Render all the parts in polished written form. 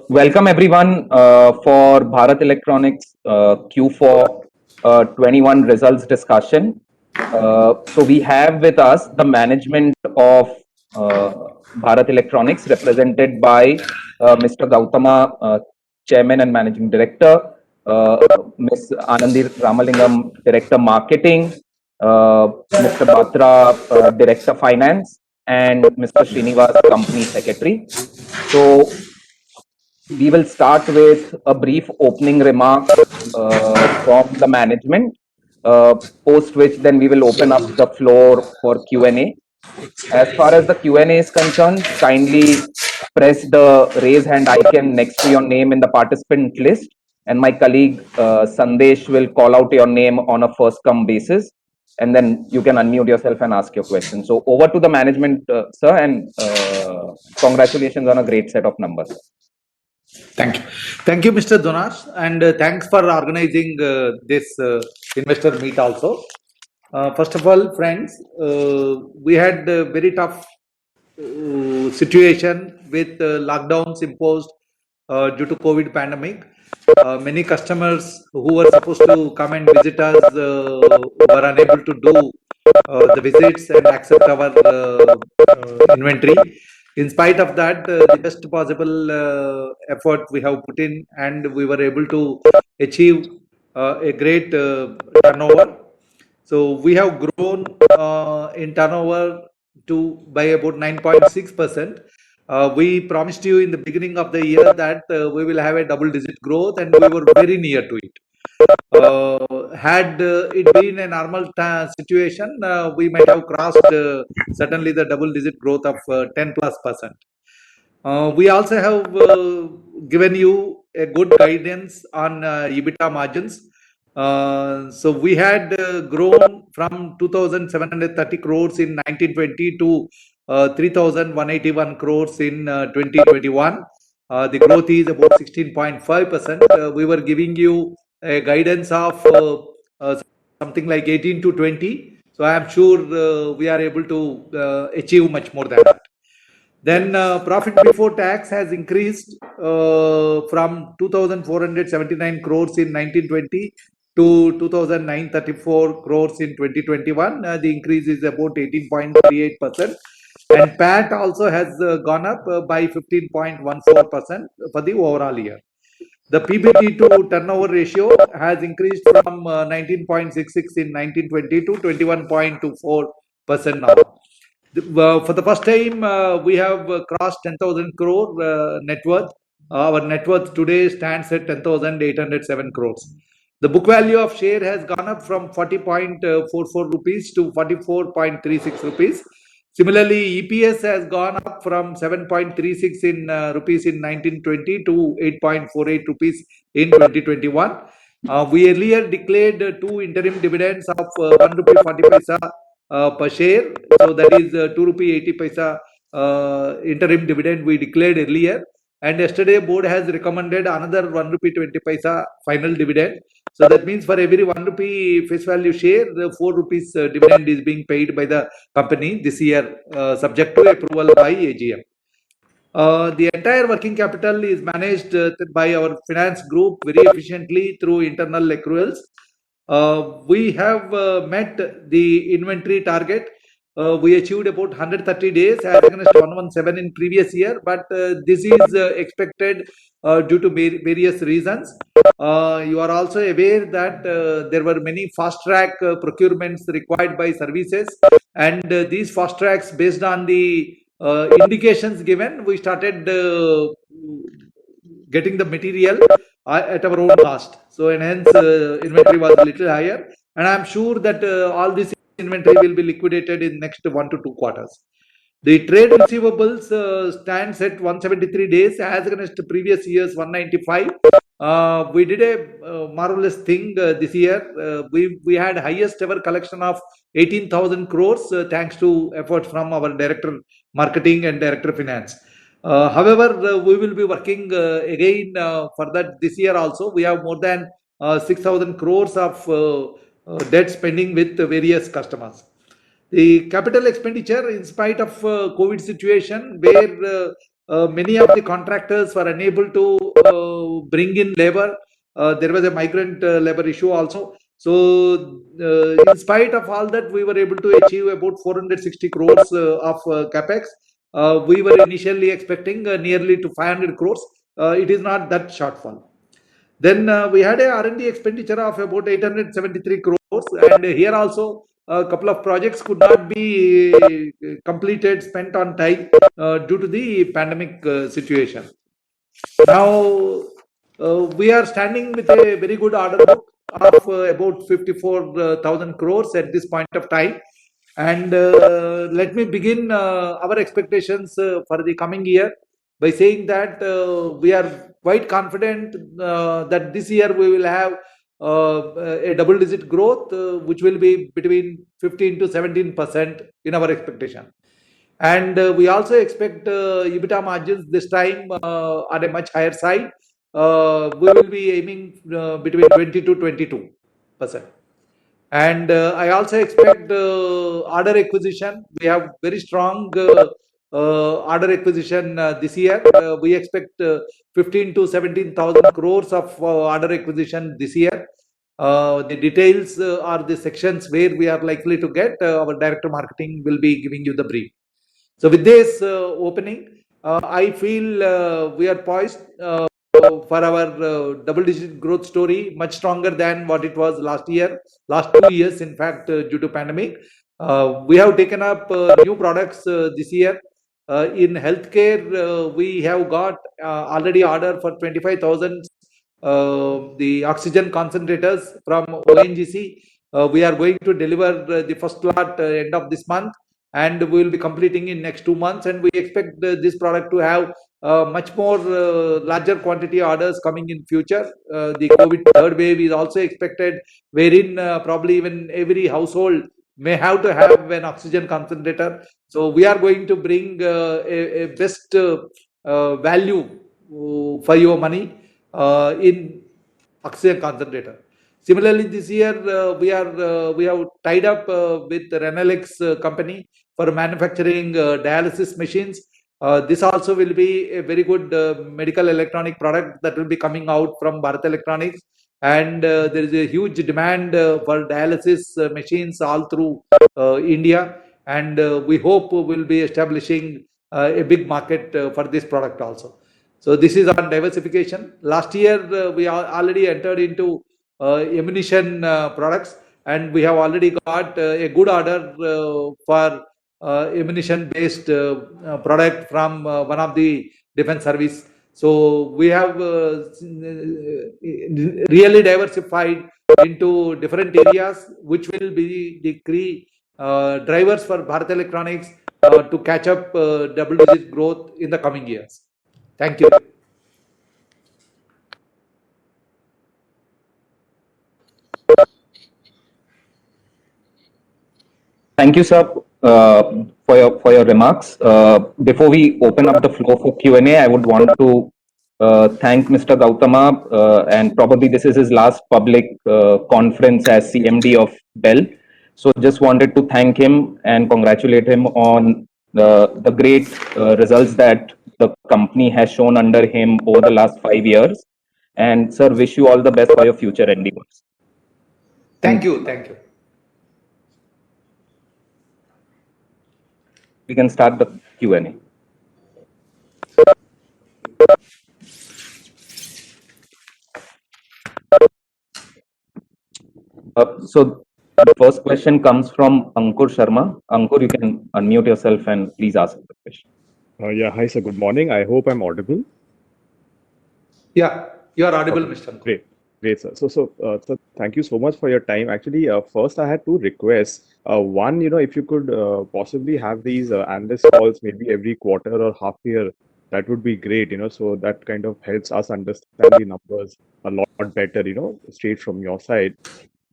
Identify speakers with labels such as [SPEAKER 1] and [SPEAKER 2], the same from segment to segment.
[SPEAKER 1] Welcome everyone for Bharat Electronics Q4 21 results discussion. So we have with us the management of Bharat Electronics represented by Mr. Gautama, Chairman and Managing Director, Ms. Anandi Ramalingam, Director Marketing, Mr. Batra, Director Finance, and Mr. Srinivas, Company Secretary. So we will start with a brief opening remarks from the management, post which then we will open up the floor for Q&A. As far as the Q&A is concerned, kindly press the raise hand icon next to your name in the participant list, and my colleague Sandesh will call out your name on a first come basis, and then you can unmute yourself and ask your question. So over to the management, sir, and congratulations on a great set of numbers.
[SPEAKER 2] Thank you. Thank you, Mr. Donash, and thanks for organizing this investor meet also. First of all, friends, we had a very tough situation with lockdowns imposed due to COVID pandemic. Many customers who were supposed to come and visit us were unable to do the visits and accept our inventory. In spite of that, the best possible effort we have put in, and we were able to achieve a great turnover. So we have grown in turnover by about 9.6%. We promised you in the beginning of the year that we will have a double-digit growth, and we were very near to it. Had it been a normal situation, we might have crossed certainly the double-digit growth of 10+%. We also have given you a good guidance on EBITDA margins. So we had grown from 2,730 crores in 1920 to 3,181 crores in 2021. The growth is about 16.5%. We were giving you a guidance of something like 18 to 20. So I am sure we are able to achieve much more than that. Then profit before tax has increased from 2,479 crores in 1920 to 2,934 crores in 2021. The increase is about 18.38%. And PAT also has gone up by 15.14% for the overall year. The PBT to turnover ratio has increased from 19.66 in 1920 to 21.24% now. For the first time, we have crossed 10,000 crore net worth. Our net worth today stands at 10,807 crores. The book value of share has gone up from 40.44 rupees to 44.36 rupees. Similarly, EPS has gone up from 7.36 in rupees in 1920 to 8.48 rupees in 2021. We earlier declared two interim dividends of 1 rupee 40 paisa per share. So that is 2 rupee 80 paisa interim dividend we declared earlier. And yesterday board has recommended another 1 rupee 20 paisa final dividend. So that means for every 1 rupee face value share, the 4 rupees dividend is being paid by the company this year, subject to approval by AGM. The entire working capital is managed by our finance group very efficiently through internal accruals. We have met the inventory target. We achieved about 130 days as against 117 in previous year, but this is expected due to various reasons. You are also aware that there were many fast track procurements required by services, and these fast tracks, based on the indications given, we started getting the material at our own cost. So and hence inventory was a little higher, and I'm sure that all this inventory will be liquidated in next 1 to 2 quarters. The trade receivables stands at 173 days as against previous years 195. We did a marvelous thing this year. We had highest ever collection of 18,000 crores thanks to efforts from our director marketing and director finance. However, we will be working again for that this year also. We have more than 6,000 crores of debt spending with various customers. The capital expenditure, in spite of COVID situation, where many of the contractors were unable to bring in labor. There was a migrant labor issue also. So, in spite of all that, we were able to achieve about 460 crores of capex. We were initially expecting nearly to 500 crores. It is not that shortfall. Then we had a R&D expenditure of about 873 crores, and here also a couple of projects could not be completed, spent on time due to the pandemic situation. Now we are standing with a very good order book of about 54,000 crores at this point of time. And let me begin our expectations for the coming year by saying that we are quite confident that this year we will have a double-digit growth, which will be between 15 to 17% in our expectation. And we also expect EBITDA margins this time on a much higher side. We will be aiming between 20 to 22%. And I also expect order acquisition. We have very strong order acquisition this year. We expect 15 to 17,000 crores of order acquisition this year. The details are the sections where we are likely to get. Our director marketing will be giving you the brief. So with this opening, I feel we are poised for our double-digit growth story, much stronger than what it was last year, last 2 years, in fact, due to pandemic. We have taken up new products this year. In healthcare, we have got already order for 25,000 the oxygen concentrators from ONGC. We are going to deliver the first lot end of this month, and we will be completing in next 2 months, and we expect this product to have much more larger quantity orders coming in future. The COVID third wave is also expected, wherein probably even every household may have to have an oxygen concentrator. So we are going to bring a best value for your money in oxygen concentrator. Similarly, this year we have tied up with Renalex company for manufacturing dialysis machines. This also will be a very good medical electronic product that will be coming out from Bharat Electronics. And there is a huge demand for dialysis machines all through India. And we hope we'll be establishing a big market for this product also. So this is on diversification. Last year we already entered into ammunition products, and we have already got a good order for ammunition based product from one of the defense service. So we have really diversified into different areas, which will be the key drivers for Bharat Electronics to catch up double-digit growth in the coming years. Thank you.
[SPEAKER 1] Thank you, sir, for your remarks. Before we open up the floor for Q&A, I would want to thank Mr. Gautama, and probably this is his last public conference as CMD of BEL. So just wanted to thank him and congratulate him on the great results that the company has shown under him over the last 5 years. And sir, wish you all the best for your future endeavors.
[SPEAKER 2] Thank you. Thank you.
[SPEAKER 1] We can start the Q&A. So the first question comes from Ankur Sharma. Ankur, you can unmute yourself and please ask the question.
[SPEAKER 3] Yeah, hi sir, good morning. I hope I'm audible.
[SPEAKER 2] Yeah, you are audible, Mr. Ankur.
[SPEAKER 3] Great, sir. So thank you so much for your time. Actually, first I had two requests. One, if you could possibly have these analyst calls maybe every quarter or half year, that would be great, so that kind of helps us understand the numbers a lot better, straight from your side.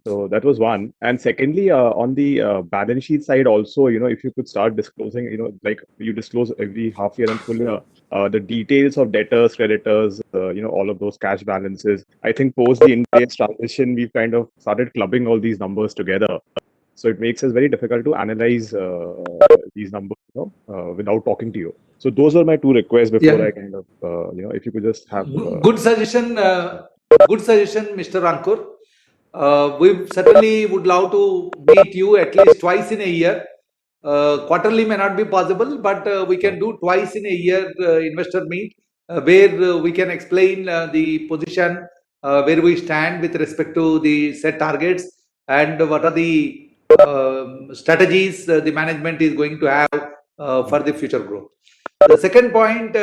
[SPEAKER 3] So that was one. And secondly, on the balance sheet side also, if you could start disclosing, like you disclose every half year and full year, the details of debtors, creditors, all of those cash balances. I think post the India's transition, we've kind of started clubbing all these numbers together. So it makes it very difficult to analyze these numbers, without talking to you. So those are my two requests before
[SPEAKER 2] Yeah.
[SPEAKER 3] I kind of, if you could just have.
[SPEAKER 2] Good suggestion. Good suggestion, Mr. Ankur. We certainly would love to meet you at least twice in a year. Quarterly may not be possible, but we can do twice in a year investor meet where we can explain the position, where we stand with respect to the set targets and what are the strategies the management is going to have for the future growth. The second point,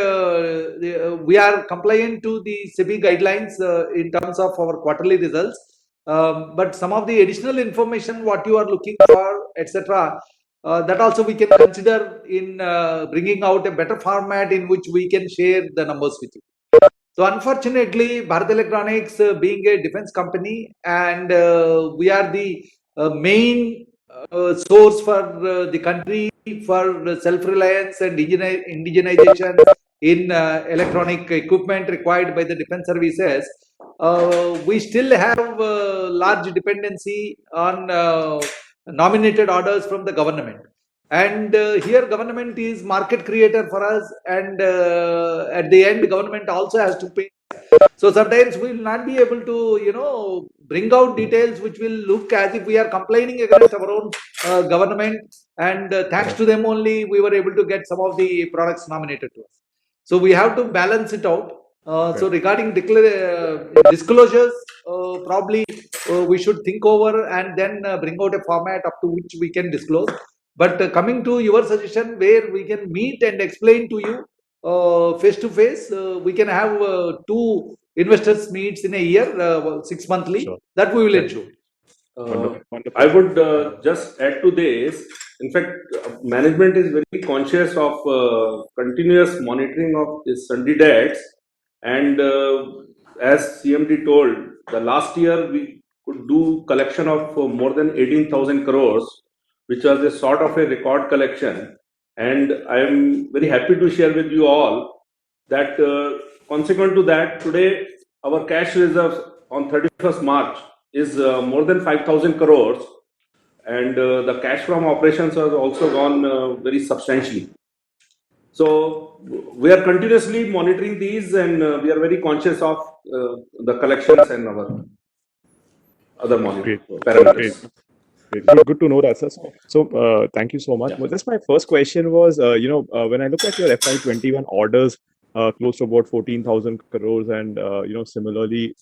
[SPEAKER 2] we are compliant to the SEBI guidelines in terms of our quarterly results. But some of the additional information, what you are looking for, etc., that also we can consider in bringing out a better format in which we can share the numbers with you. So unfortunately, Bharat Electronics being a defense company, and we are the main source for the country for self-reliance and indigenization in electronic equipment required by the defense services. We still have large dependency on nominated orders from the government. And here government is market creator for us, and at the end government also has to pay. So sometimes we will not be able to bring out details which will look as if we are complaining against our own government, and thanks to them only we were able to get some of the products nominated to us. So we have to balance it out. So regarding disclosures, probably we should think over and then bring out a format up to which we can disclose. But coming to your suggestion, where we can meet and explain to you face to face, we can have two investors meets in a year, 6 monthly.
[SPEAKER 3] Sure.
[SPEAKER 2] That we will ensure.
[SPEAKER 3] Wonderful.
[SPEAKER 4] I would just add to this. In fact, management is very conscious of continuous monitoring of the Sunday debts. And as CMD told, the last year we could do collection of more than 18,000 crores, which was a sort of a record collection. And I am very happy to share with you all that consequent to that, today our cash reserves on 31st March is more than 5,000 crores, and the cash from operations has also gone very substantially. So we are continuously monitoring these, and we are very conscious of the collections and our other monitoring parameters.
[SPEAKER 3] Great. Good to know that, sir. So thank you so much. Well, just my first question was, when I look at your FY21 orders, close to about 14,000 crores, and similarly,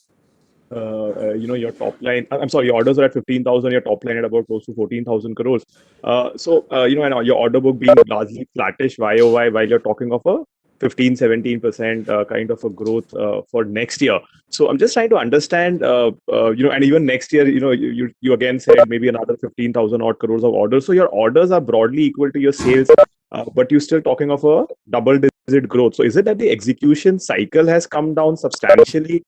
[SPEAKER 3] your top line. I'm sorry, your orders are at 15,000. Your top line at about close to 14,000 crores. And your order book being largely flattish YOY, while you're talking of a 15-17% kind of a growth for next year. So I'm just trying to understand, and even next year, you again said maybe another 15,000 odd crores of orders. So your orders are broadly equal to your sales, but you're still talking of a double-digit growth. So is it that the execution cycle has come down substantially,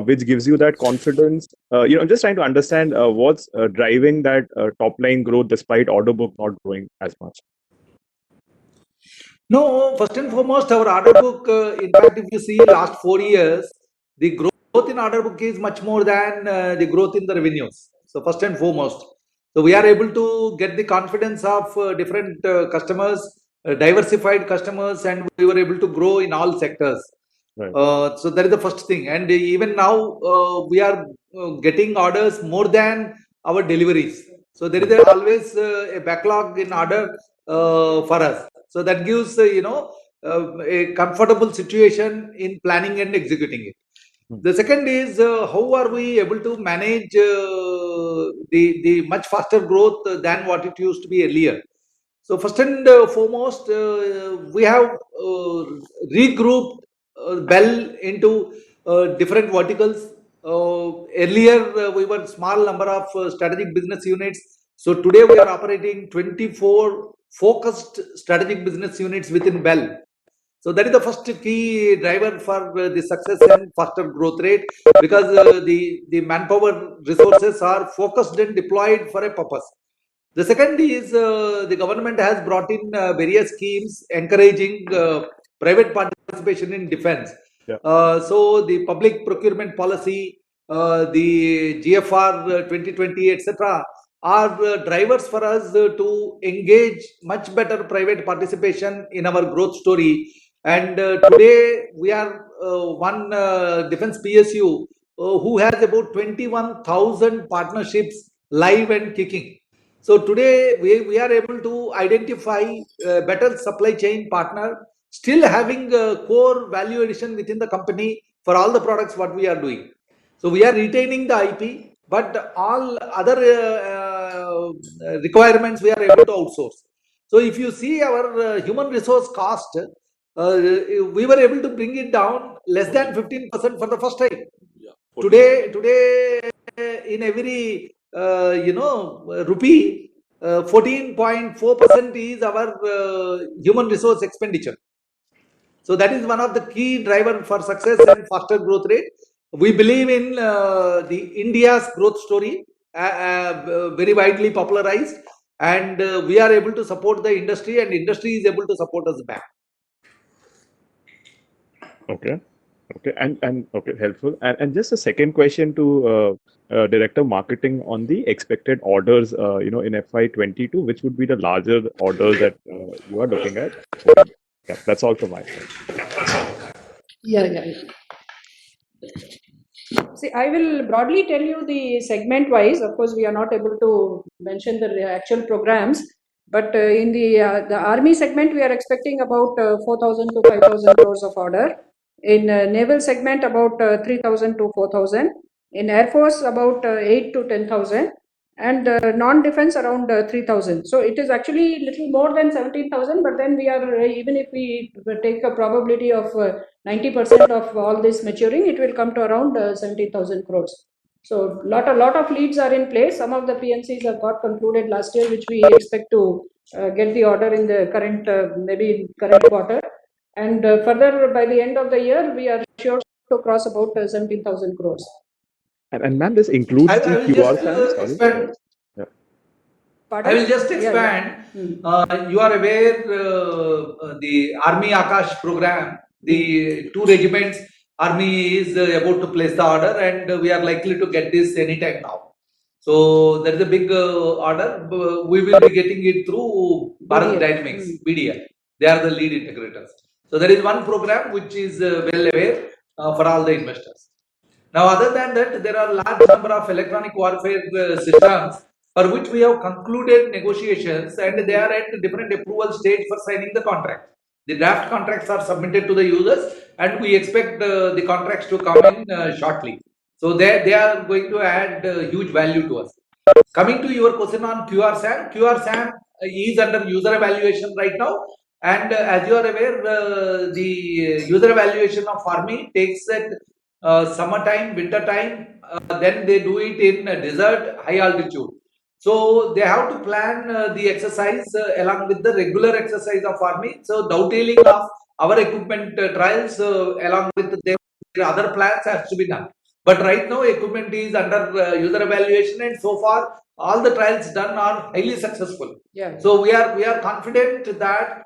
[SPEAKER 3] which gives you that confidence? I'm just trying to understand what's driving that top line growth despite order book not growing as much.
[SPEAKER 2] No, first and foremost, our order book, in fact, if you see last 4 years, the growth in order book is much more than the growth in the revenues. So first and foremost, so we are able to get the confidence of different customers, diversified customers, and we were able to grow in all sectors.
[SPEAKER 3] Right.
[SPEAKER 2] So that is the first thing. And even now, we are getting orders more than our deliveries. So there is always a backlog in order for us. So that gives a comfortable situation in planning and executing it. The second is how are we able to manage the much faster growth than what it used to be earlier. So first and foremost, we have regrouped BEL into different verticals. Earlier, we were small number of strategic business units. So today we are operating 24 focused strategic business units within BEL. So that is the first key driver for the success and faster growth rate, because the manpower resources are focused and deployed for a purpose. The second is the government has brought in various schemes encouraging private participation in defense.
[SPEAKER 3] Yeah.
[SPEAKER 2] So the public procurement policy, the GFR 2020, etc., are drivers for us to engage much better private participation in our growth story. And today we are one defense PSU who has about 21,000 partnerships live and kicking. So today we are able to identify better supply chain partner, still having core value addition within the company for all the products what we are doing. So we are retaining the IP, but all other requirements we are able to outsource. So if you see our human resource cost, we were able to bring it down less than 15% for the first time. Today, in every rupee, 14.4% is our human resource expenditure. So that is one of the key driver for success and faster growth rate. We believe in the India's growth story, very widely popularized, and we are able to support the industry, and industry is able to support us back.
[SPEAKER 3] Okay. Okay. And okay, helpful. And just a second question to Director Marketing on the expected orders, in FY22, which would be the larger orders that you are looking at? Yeah, that's all from my side.
[SPEAKER 5] Yeah. See, I will broadly tell you the segment wise. Of course, we are not able to mention the actual programs, but in the army segment, we are expecting about 4,000 to 5,000 crores of order. In naval segment, about 3,000 to 4,000. In air force, about 8 to 10,000. And non-defense around 3,000. So it is actually little more than 17,000, but then we are, even if we take a probability of 90% of all this maturing, it will come to around 17,000 crores. So lot of leads are in place. Some of the PNCs have got concluded last year, which we expect to get the order in the current, maybe current quarter. And further, by the end of the year, we are sure to cross about 17,000 crores.
[SPEAKER 3] And ma'am, this includes
[SPEAKER 2] I
[SPEAKER 3] the
[SPEAKER 2] will
[SPEAKER 3] QR
[SPEAKER 2] just
[SPEAKER 3] scan? Sorry.
[SPEAKER 2] expand.
[SPEAKER 5] Pardon?
[SPEAKER 2] I will just
[SPEAKER 5] Yeah,
[SPEAKER 2] expand.
[SPEAKER 5] yeah.
[SPEAKER 2] You are aware the Army Akash program, the 2 regiments, Army is about to place the order, and we are likely to get this anytime now. So there is a big order. We will be getting it through Bharat
[SPEAKER 5] BDL.
[SPEAKER 2] Dynamics, BDL. They are the lead integrators. So there is one program which is well aware for all the investors. Now, other than that, there are large number of electronic warfare systems for which we have concluded negotiations, and they are at different approval stage for signing the contract. The draft contracts are submitted to the users, and we expect the contracts to come in shortly. So they are going to add huge value to us. Coming to your question on QR SAM is under user evaluation right now. And as you are aware, the user evaluation of Army takes at summertime, winter time, then they do it in desert, high altitude. So they have to plan the exercise along with the regular exercise of Army. So dovetailing of our equipment trials along with their other plans has to be done. But right now, equipment is under user evaluation, and so far all the trials done are highly successful.
[SPEAKER 5] Yeah.
[SPEAKER 2] So we are confident that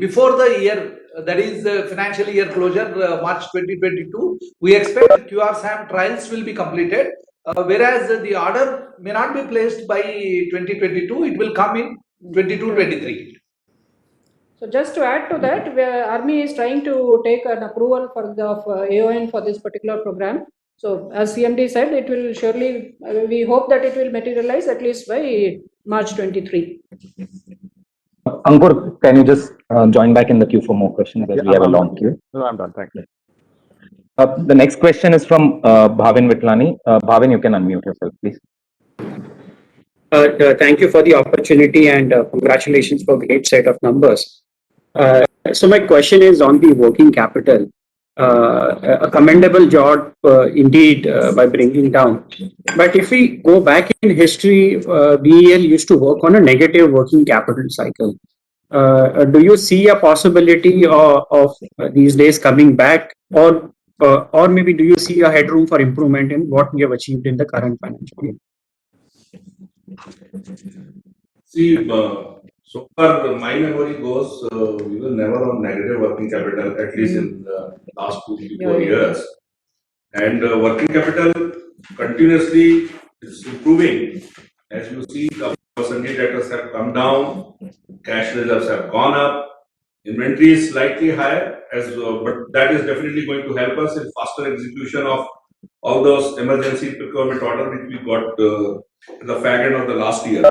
[SPEAKER 2] before the year, that is financial year closure, March 2022, we expect QR SAM trials will be completed. Whereas the order may not be placed by 2022, it will come in 22-23.
[SPEAKER 5] So just to add to that, Army is trying to take an approval for the AON for this particular program. So as CMD said, it will surely, we hope that it will materialize at least by March 23.
[SPEAKER 1] Ankur, can you just join back in the queue for more questions as we have a long queue?
[SPEAKER 3] No, I'm done. Thank you.
[SPEAKER 1] The next question is from Bhavin Vitlani. Bhavin, you can unmute yourself, please.
[SPEAKER 6] Thank you for the opportunity and congratulations for a great set of numbers. So my question is on the working capital. A commendable job indeed by bringing down. But if we go back in history, BEL used to work on a negative working capital cycle. Do you see a possibility of these days coming back, or maybe do you see a headroom for improvement in what we have achieved in the current financial year?
[SPEAKER 4] See, so far my memory goes, we were never on negative working capital, at least in the last 2-4 years. And working capital continuously is improving. As you see, the Sunday debtors have come down, cash reserves have gone up, inventory is slightly higher, but that is definitely going to help us in faster execution of all those emergency procurement order which we got at the fag end of the last year.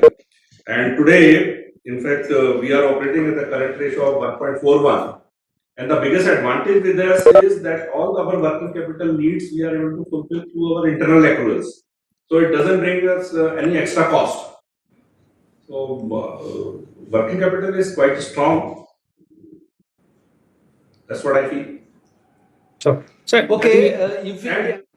[SPEAKER 4] And today, in fact, we are operating at the current ratio of 1.41. And the biggest advantage with us is that all our working capital needs we are able to fulfill through our internal accruals. So it doesn't bring us any extra cost. So working capital is quite strong. That's what I feel.
[SPEAKER 6] So,
[SPEAKER 2] Okay, if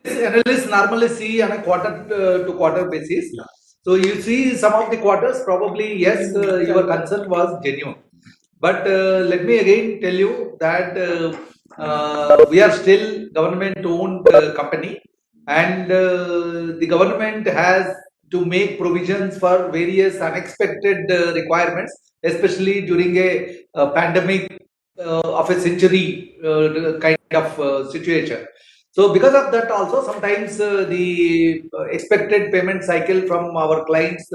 [SPEAKER 2] analysts normally see on a quarter to quarter basis.
[SPEAKER 4] Yeah.
[SPEAKER 2] So you see some of the quarters, probably yes, your concern was genuine. But let me again tell you that we are still government-owned company, and the government has to make provisions for various unexpected requirements, especially during a pandemic of a century kind of situation. So because of that also sometimes the expected payment cycle from our clients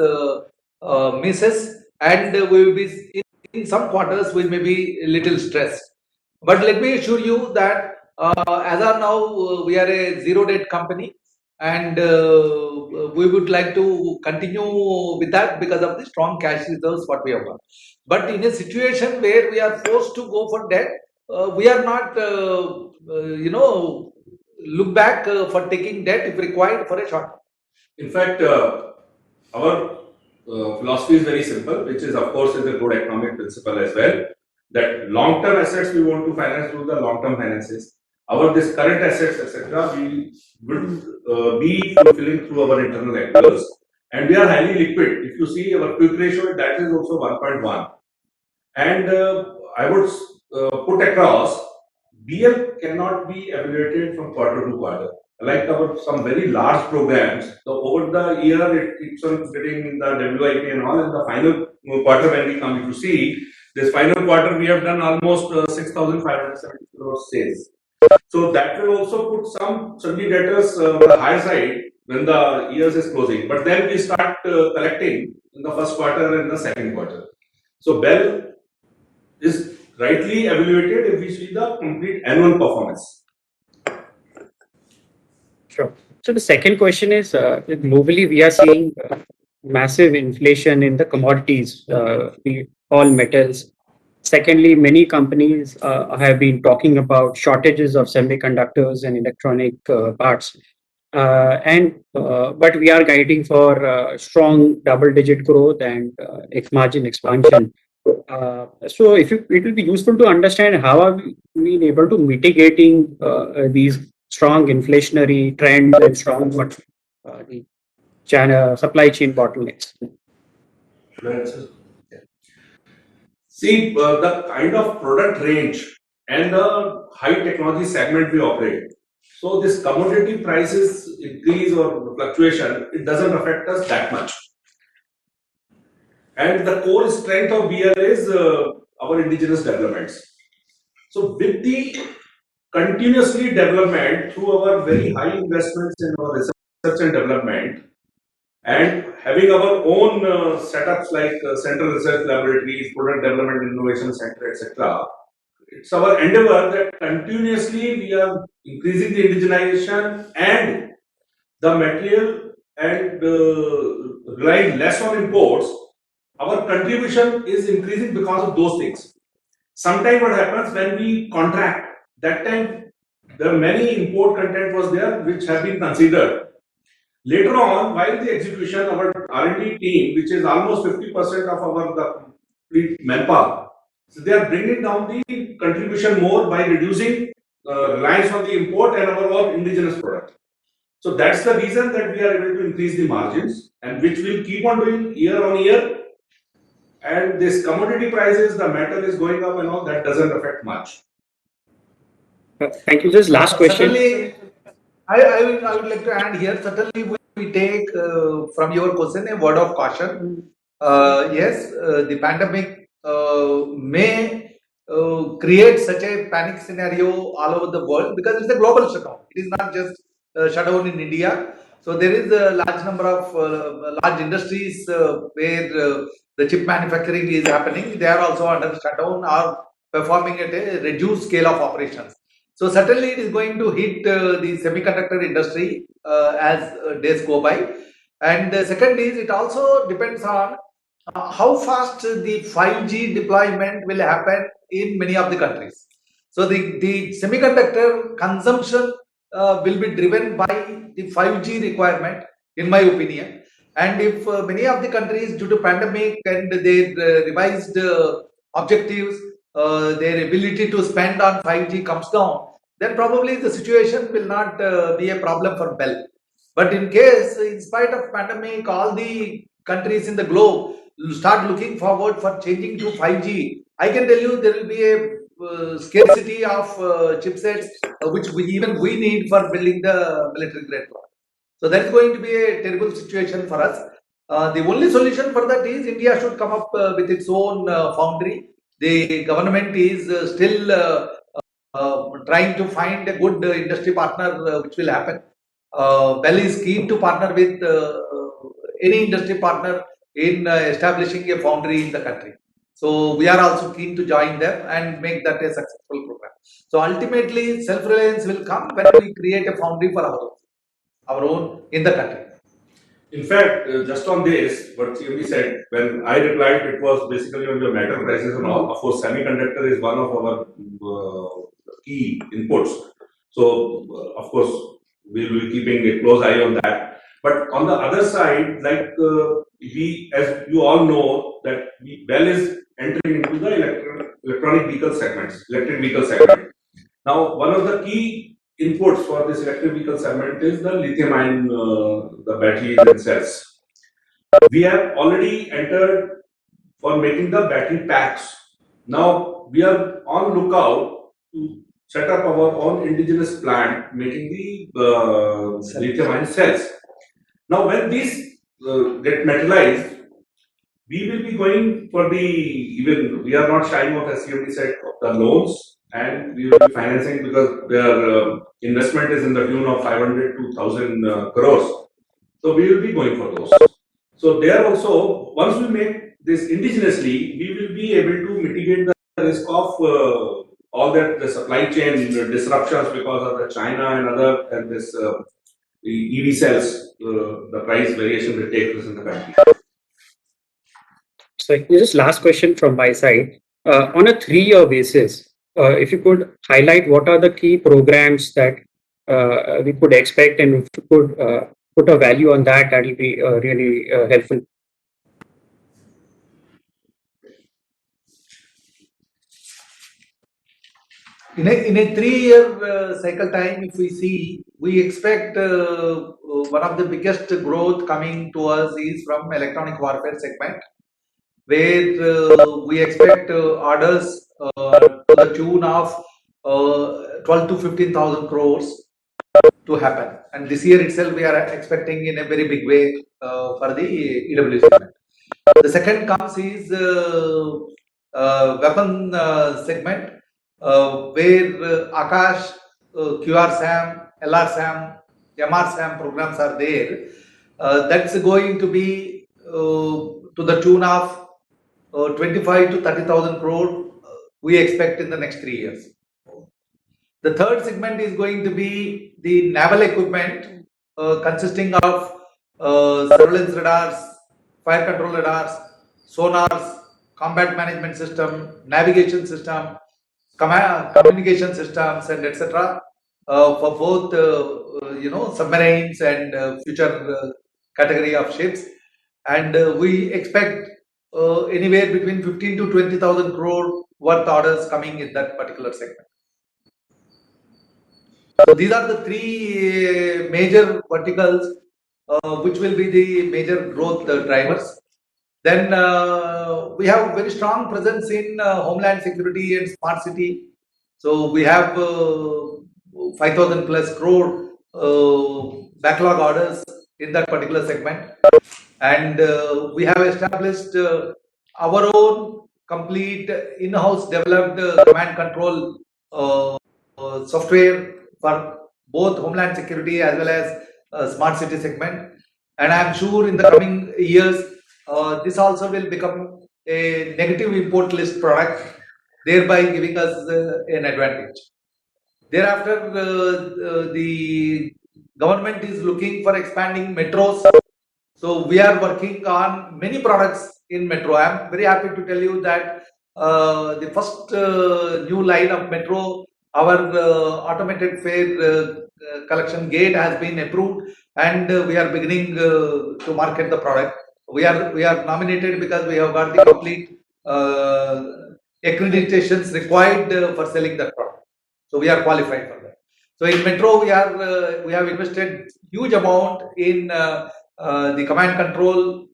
[SPEAKER 2] misses, and we will be in some quarters we may be a little stressed. But let me assure you that as of now we are a zero debt company, and we would like to continue with that because of the strong cash reserves what we have got. But in a situation where we are forced to go for debt, we are not, look back for taking debt if required for a short term.
[SPEAKER 4] In fact, our philosophy is very simple, which is, of course, is a good economic principle as well. That long-term assets we want to finance through the long-term finances. This current assets, etc., we will be fulfilling through our internal accruals, and we are highly liquid. If you see our quick ratio, that is also 1.1. And I would put across, BL cannot be evaluated from quarter to quarter. Like some very large programs, so over the year it keeps on getting the WIP and all. In the final quarter, when we come to see this final quarter, we have done almost 6,570 crores sales. So that will also put some Sunday debtors on the higher side when the years is closing. But then we start collecting in the first quarter and the second quarter. So BEL is rightly evaluated if we see the complete annual performance.
[SPEAKER 6] sure. So the second question is, globally we are seeing massive inflation in the commodities, all metals. Secondly, many companies have been talking about shortages of semiconductors and electronic parts. But we are guiding for strong double-digit growth and margin expansion. So it will be useful to understand how are we been able to mitigating these strong inflationary trends and strong supply chain bottlenecks.
[SPEAKER 4] See, the kind of product range and the high technology segment we operate. So this commodity prices increase or fluctuation, it doesn't affect us that much. And the core strength of BL is our indigenous developments. So with the continuously development through our very high investments in our research and development, and having our own setups like Central Research Laboratories, Product Development Innovation Center, etc., it's our endeavor that continuously we are increasing the indigenization and the material and relying less on imports. Our contribution is increasing because of those things. Sometimes what happens when we contract, that time there are many import content was there which have been considered. Later on, while the execution, our R&D team, which is almost 50% of our complete manpower, so they are bringing down the contribution more by reducing reliance on the import and our own indigenous product. So that's the reason that we are able to increase the margins, and which we'll keep on doing year on year. And this commodity prices, the metal is going up and all, that doesn't affect much.
[SPEAKER 6] Thank you. Just last question.
[SPEAKER 2] Certainly, I would like to add here, certainly we take from your question a word of caution. Yes, the pandemic may create such a panic scenario all over the world because it's a global shutdown. It is not just shutdown in India. So there is a large number of large industries where the chip manufacturing is happening. They are also under shutdown or performing at a reduced scale of operations. So certainly it is going to hit the semiconductor industry as days go by. And second is it also depends on how fast the 5G deployment will happen in many of the countries. So the semiconductor consumption will be driven by the 5G requirement, in my opinion. And if many of the countries, due to pandemic and their revised objectives, their ability to spend on 5G comes down, then probably the situation will not be a problem for Bell. But in case, in spite of pandemic, all the countries in the globe start looking forward for changing to 5G, I can tell you there will be a scarcity of chipsets which even we need for building the military grade product. So that is going to be a terrible situation for us. The only solution for that is India should come up with its own foundry. The government is still trying to find a good industry partner, which will happen. Bell is keen to partner with any industry partner in establishing a foundry in the country. So we are also keen to join them and make that a successful program. So ultimately, self-reliance will come when we create a foundry for our own in the country.
[SPEAKER 4] In fact, just on this, what CMD said, when I replied, it was basically on the metal prices and all. Of course, semiconductor is one of our key inputs. So, of course, we will be keeping a close eye on that. But on the other side, like we, as you all know, that Bell is entering into the electronic vehicle segments, electric vehicle segment. Now, one of the key inputs for this electric vehicle segment is the lithium-ion, the batteries and cells. We have already entered for making the battery packs. Now we are on lookout to set up our own indigenous plant making the lithium-ion cells. Now, when these get metallized, we will be going for we are not shying of, as CMD said, of the loans, and we will be financing because their investment is in the tune of 500 to 1,000 crores. So we will be going for those. So there also, once we make this indigenously, we will be able to mitigate the risk of all that the supply chain disruptions because of the China and other and this the EV cells, the price variation will take place in the country.
[SPEAKER 6] So just last question from my side. On a 3-year basis, if you could highlight what are the key programs that we could expect, and if you could put a value on that, that will be really helpful.
[SPEAKER 2] In a 3-year cycle time, if we see, we expect one of the biggest growth coming to us is from electronic warfare segment, where we expect orders to the tune of 12 to 15,000 crores to happen. And this year itself, we are expecting in a very big way for the EW segment. The second comes is weapon segment, where Akash, QRSAM, LRSAM, MRSAM programs are there. That's going to be to the tune of 25 to 30,000 crore we expect in the next 3 years. The third segment is going to be the naval equipment, consisting of surveillance radars, fire control radars, sonars, combat management system, navigation system, communication systems, and etc. For both submarines and future category of ships. And we expect anywhere between 15 to 20,000 crore worth orders coming in that particular segment. So these are the 3 major verticals which will be the major growth drivers. Then we have very strong presence in homeland security and smart city. So we have 5,000 plus crore backlog orders in that particular segment. And we have established our own complete in-house developed command control software for both homeland security as well as smart city segment. And I'm sure in the coming years, this also will become a negative import list product, thereby giving us an advantage. Thereafter, the government is looking for expanding metros. So we are working on many products in metro. I am very happy to tell you that the first new line of metro, our automated fare collection gate has been approved, and we are beginning to market the product. We are nominated because we have got the complete accreditations required for selling that product. So we are qualified for that. So in metro, we have invested huge amount in the command control,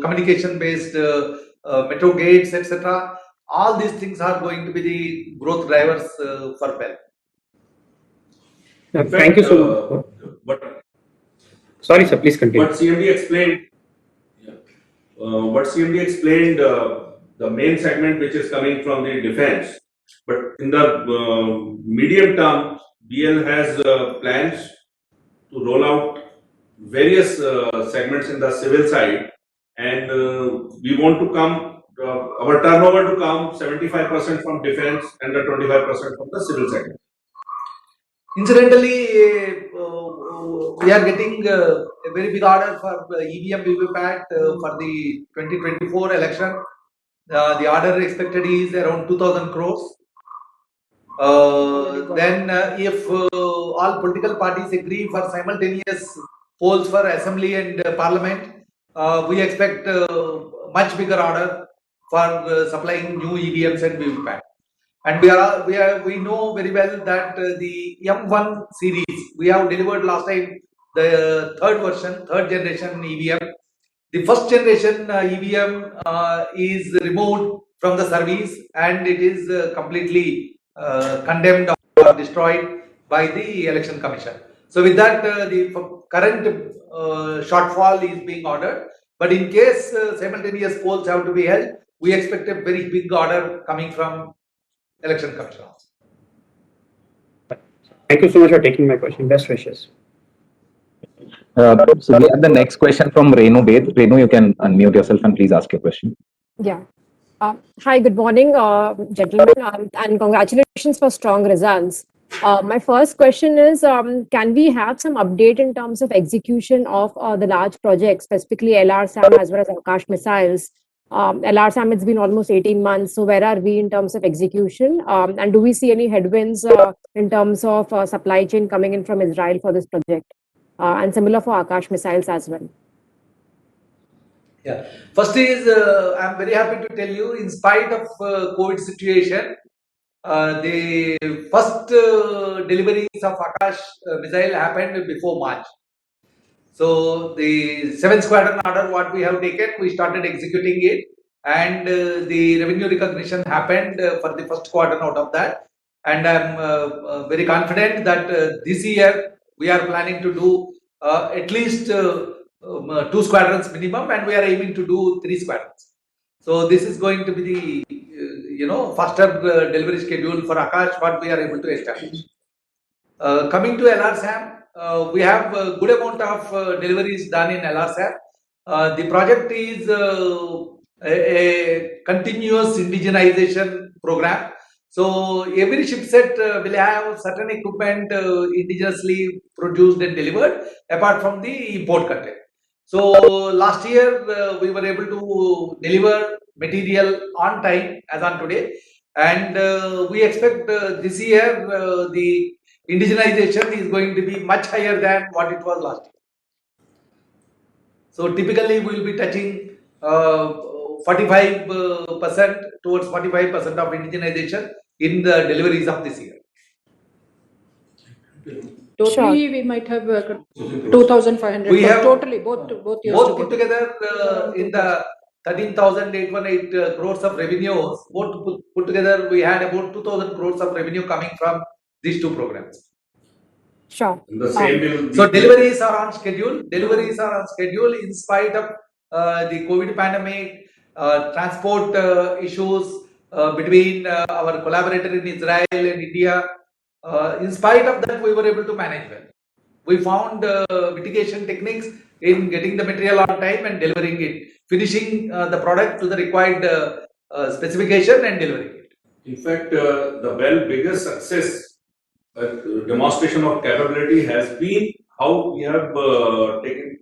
[SPEAKER 2] communication based metro gates, etc. All these things are going to be the growth drivers for BEL.
[SPEAKER 4] In
[SPEAKER 6] Thank you
[SPEAKER 4] fact,
[SPEAKER 6] so much.
[SPEAKER 4] But
[SPEAKER 6] Sorry, sir, please continue.
[SPEAKER 4] what CMD explained, yeah. What CMD explained, the main segment which is coming from the defense, but in the medium term, BL has plans to roll out various segments in the civil side, and we want to come, our turnover to come 75% from defense and the 25% from the civil segment.
[SPEAKER 2] Incidentally, we are getting a very big order for EVM VVPAT for the 2024 election. The order expected is around 2,000 crores. Then, if all political parties agree for simultaneous polls for assembly and parliament, we expect much bigger order for supplying new EVMs and VVPAT. And we know very well that the M1 series we have delivered last time the third generation EVM. The first generation EVM is removed from the service, and it is completely condemned or destroyed by the election commission. So with that, the current shortfall is being ordered. But in case simultaneous polls have to be held, we expect a very big order coming from election commission.
[SPEAKER 6] Thank you so much for taking my question. Best wishes.
[SPEAKER 1] So we have the next question from Renu Bed. Renu, you can unmute yourself and please ask your question.
[SPEAKER 7] Yeah. Hi, good morning, gentlemen, and congratulations for strong results. My first question is, can we have some update in terms of execution of the large projects, specifically LRSAM as well as Akash missiles? LRSAM, it's been almost 18 months. So where are we in terms of execution? And do we see any headwinds in terms of supply chain coming in from Israel for this project? And similar for Akash missiles as well.
[SPEAKER 2] Yeah. First is, I'm very happy to tell you, in spite of COVID situation, the first deliveries of Akash missile happened before March. So the 7th squadron order, what we have taken, we started executing it, and the revenue recognition happened for the first quarter out of that. And I'm very confident that this year we are planning to do at least 2 squadrons minimum, and we are aiming to do 3 squadrons. So this is going to be the faster delivery schedule for Akash, what we are able to establish. Coming to LRSAM, we have a good amount of deliveries done in LRSAM. The project is a continuous indigenization program. So every ship set will have certain equipment indigenously produced and delivered, apart from the import content. So last year we were able to deliver material on time as on today, and we expect this year the indigenization is going to be much higher than what it was last year. So typically we will be touching 45% towards 45% of indigenization in the deliveries of this year.
[SPEAKER 5] Totally, we might have 2,500.
[SPEAKER 2] We have
[SPEAKER 5] totally both years
[SPEAKER 2] both put together in the 13,818 crores of revenues. Both put together, we had about 2,000 crores of revenue coming from these 2 programs.
[SPEAKER 7] Sure.
[SPEAKER 4] In the same bill.
[SPEAKER 2] So deliveries are on schedule. Deliveries are on schedule in spite of the COVID pandemic, transport issues between our collaborator in Israel and India. In spite of that, we were able to manage well. We found mitigation techniques in getting the material on time and delivering it, finishing the product to the required specification and delivering it.
[SPEAKER 4] In fact, the Bell biggest success demonstration of capability has been how we have taken,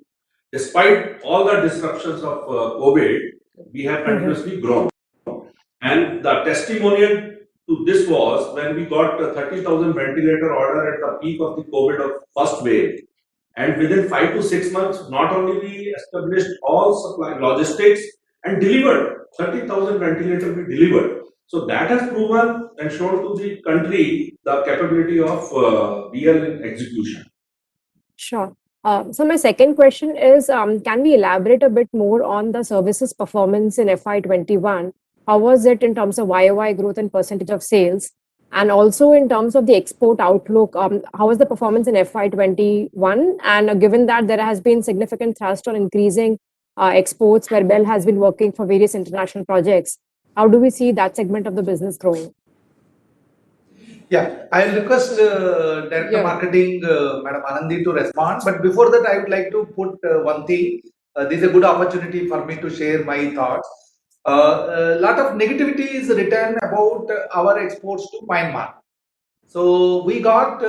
[SPEAKER 4] despite all the disruptions of COVID, we have continuously grown. And the testimonial to this was when we got a 30,000 ventilator order at the peak of the COVID of first wave. And within 5 to 6 months, not only we established all supply logistics and delivered 30,000 ventilators we delivered. So that has proven and shown to the country the capability of BL in execution.
[SPEAKER 7] Sure. So my second question is, can we elaborate a bit more on the services performance in FY21? How was it in terms of YOY growth and percentage of sales? And also in terms of the export outlook, how was the performance in FY21? And given that there has been significant thrust on increasing exports where Bell has been working for various international projects, how do we see that segment of the business growing?
[SPEAKER 2] Yeah, I'll request Director Marketing, Madam Anandi, to respond. But before that, I would like to put one thing. This is a good opportunity for me to share my thoughts. A lot of negativity is written about our exports to Myanmar. So we got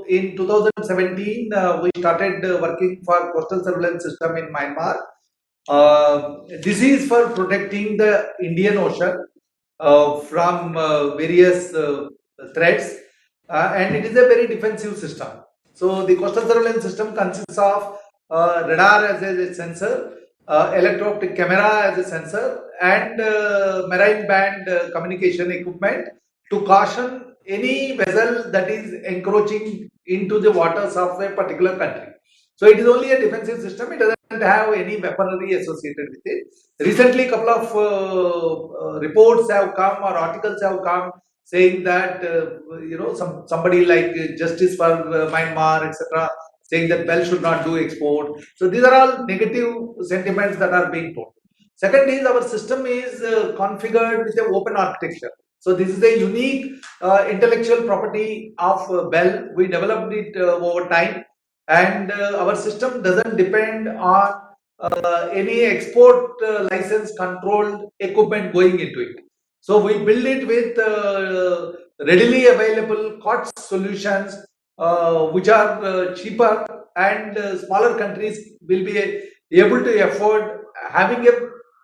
[SPEAKER 2] in 2017, we started working for coastal surveillance system in Myanmar. This is for protecting the Indian Ocean from various threats, and it is a very defensive system. So the coastal surveillance system consists of radar as a sensor, electro-optic camera as a sensor, and marine band communication equipment to caution any vessel that is encroaching into the waters of a particular country. So it is only a defensive system. It doesn't have any weaponry associated with it. Recently, a couple of reports have come or articles have come saying that somebody like Justice for Myanmar, etc., saying that Bell should not do export. So these are all negative sentiments that are being told. Second is our system is configured with an open architecture. So this is a unique intellectual property of Bell. We developed it over time, and our system doesn't depend on any export license controlled equipment going into it. So we build it with readily available COTS solutions, which are cheaper, and smaller countries will be able to afford having a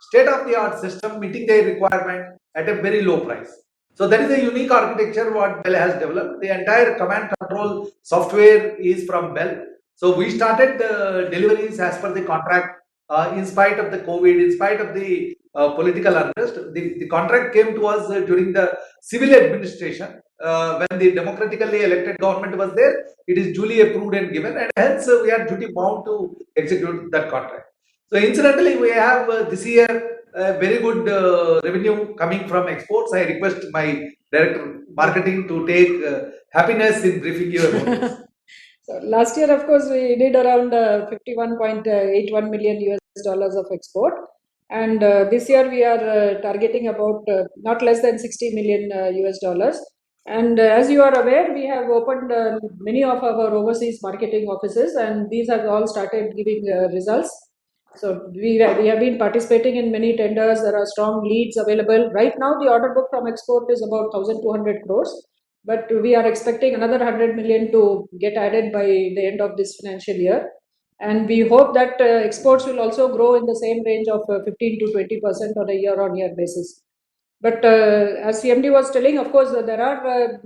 [SPEAKER 2] state-of-the-art system meeting their requirement at a very low price. So that is a unique architecture what Bell has developed. The entire command control software is from Bell. So we started the deliveries as per the contract. In spite of the COVID, in spite of the political unrest, the contract came to us during the civil administration. When the democratically elected government was there, it is duly approved and given, and hence we are duty bound to execute that contract. So incidentally, we have this year very good revenue coming from exports. I request my Director Marketing to take happiness in briefing you about this.
[SPEAKER 5] So last year, of course, we did around $51.81 million of export, and this year we are targeting about not less than $60 million US. And as you are aware, we have opened many of our overseas marketing offices, and these have all started giving results. So we have been participating in many tenders. There are strong leads available. Right now, the order book from export is about 1,200 crores. But we are expecting another 100 million to get added by the end of this financial year. And we hope that exports will also grow in the same range of 15 to 20% on a year-on-year basis. But as CMD was telling, of course, there are,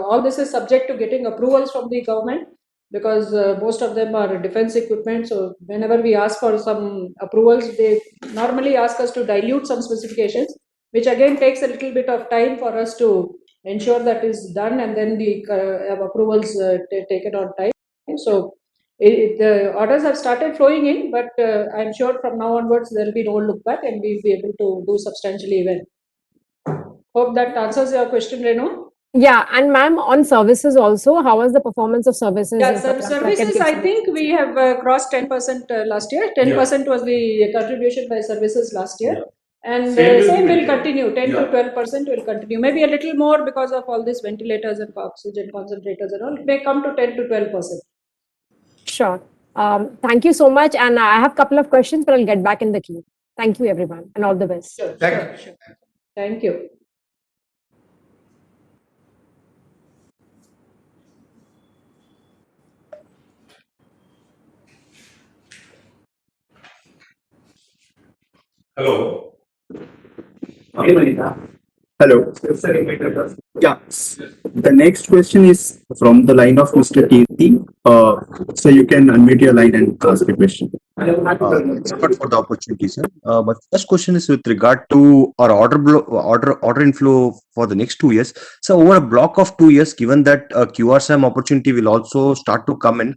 [SPEAKER 5] all this is subject to getting approvals from the government, because most of them are defense equipment. So whenever we ask for some approvals, they normally ask us to dilute some specifications, which again takes a little bit of time for us to ensure that is done, and then the approvals taken on time. So the orders have started flowing in, but I'm sure from now onwards there will be no look back, and we'll be able to do substantially well. Hope that answers your question, Renu.
[SPEAKER 7] Yeah, and ma'am, on services also, how was the performance of services?
[SPEAKER 5] Yeah, services, I think we have crossed 10% last year. 10% was the contribution by services last year. And same will continue, 10 to 12% will continue. Maybe a little more because of all these ventilators and oxygen concentrators and all. It may come to 10 to 12%.
[SPEAKER 7] Sure. Thank you so much. And I have a couple of questions, but I'll get back in the queue. Thank you, everyone, and all the best.
[SPEAKER 5] Sure,
[SPEAKER 2] Thank
[SPEAKER 5] sure, sure. Thank you.
[SPEAKER 4] Hello.
[SPEAKER 8] Hello. Yeah. The next question is from the line of Mr. Kirti. So you can unmute your line and ask the question.
[SPEAKER 9] Thanks a lot for the opportunity, sir. My first question is with regard to our order inflow for the next 2 years. So over a block of 2 years, given that QRSAM opportunity will also start to come in,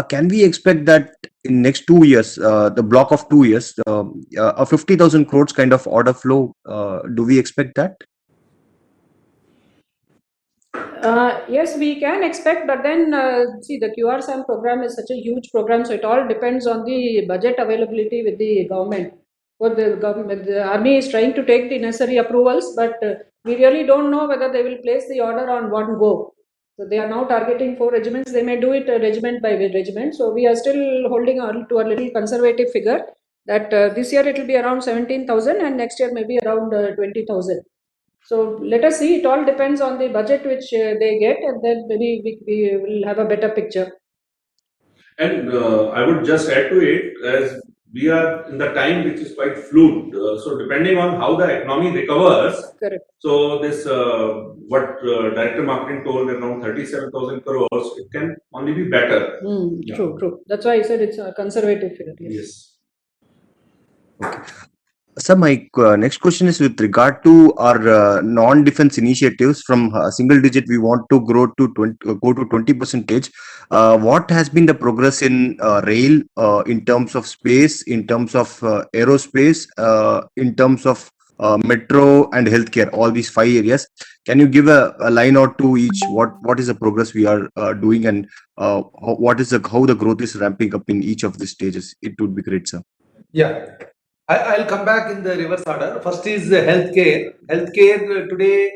[SPEAKER 9] can we expect that in next 2 years, the block of 2 years, a 50,000 crores kind of order flow? Do we expect that?
[SPEAKER 5] Yes, we can expect, but then see, the QRSAM program is such a huge program, so it all depends on the budget availability with the government. What the government, the army is trying to take the necessary approvals, but we really don't know whether they will place the order on one go. So they are now targeting 4 regiments. They may do it regiment by regiment. So we are still holding on to a little conservative figure that this year it will be around 17,000 and next year maybe around 20,000. So let us see. It all depends on the budget which they get, and then maybe we will have a better picture.
[SPEAKER 4] And I would just add to it, as we are in the time which is quite fluid. So depending on how the economy recovers,
[SPEAKER 5] Correct.
[SPEAKER 4] so this what Director Marketing told, around 37,000 crores, it can only be better. Yeah.
[SPEAKER 5] True, true. That's why I said it's a conservative figure.
[SPEAKER 4] Yes.
[SPEAKER 9] Sir, my next question is with regard to our non-defense initiatives. From single digit, we want to grow to 20%. What has been the progress in rail, in terms of space, in terms of aerospace, in terms of metro and healthcare? All these 5 areas. Can you give a line or two each? What is the progress we are doing, and how the growth is ramping up in each of the stages? It would be great, sir.
[SPEAKER 2] Yeah. I'll come back in the reverse order. First is healthcare. Healthcare today,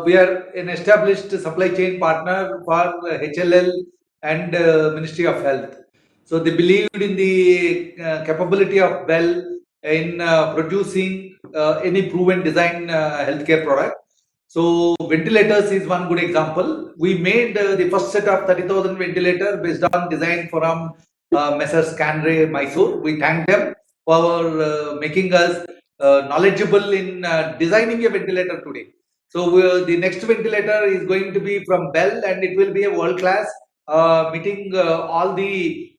[SPEAKER 2] we are an established supply chain partner for HLL and Ministry of Health. So they believed in the capability of BEL in producing any proven design healthcare product. So ventilators is one good example. We made the first set of 30,000 ventilator based on design from Messrs. Scanray, Mysore. We thank them for making us knowledgeable in designing a ventilator today. So the next ventilator is going to be from BEL, and it will be a world class, meeting all the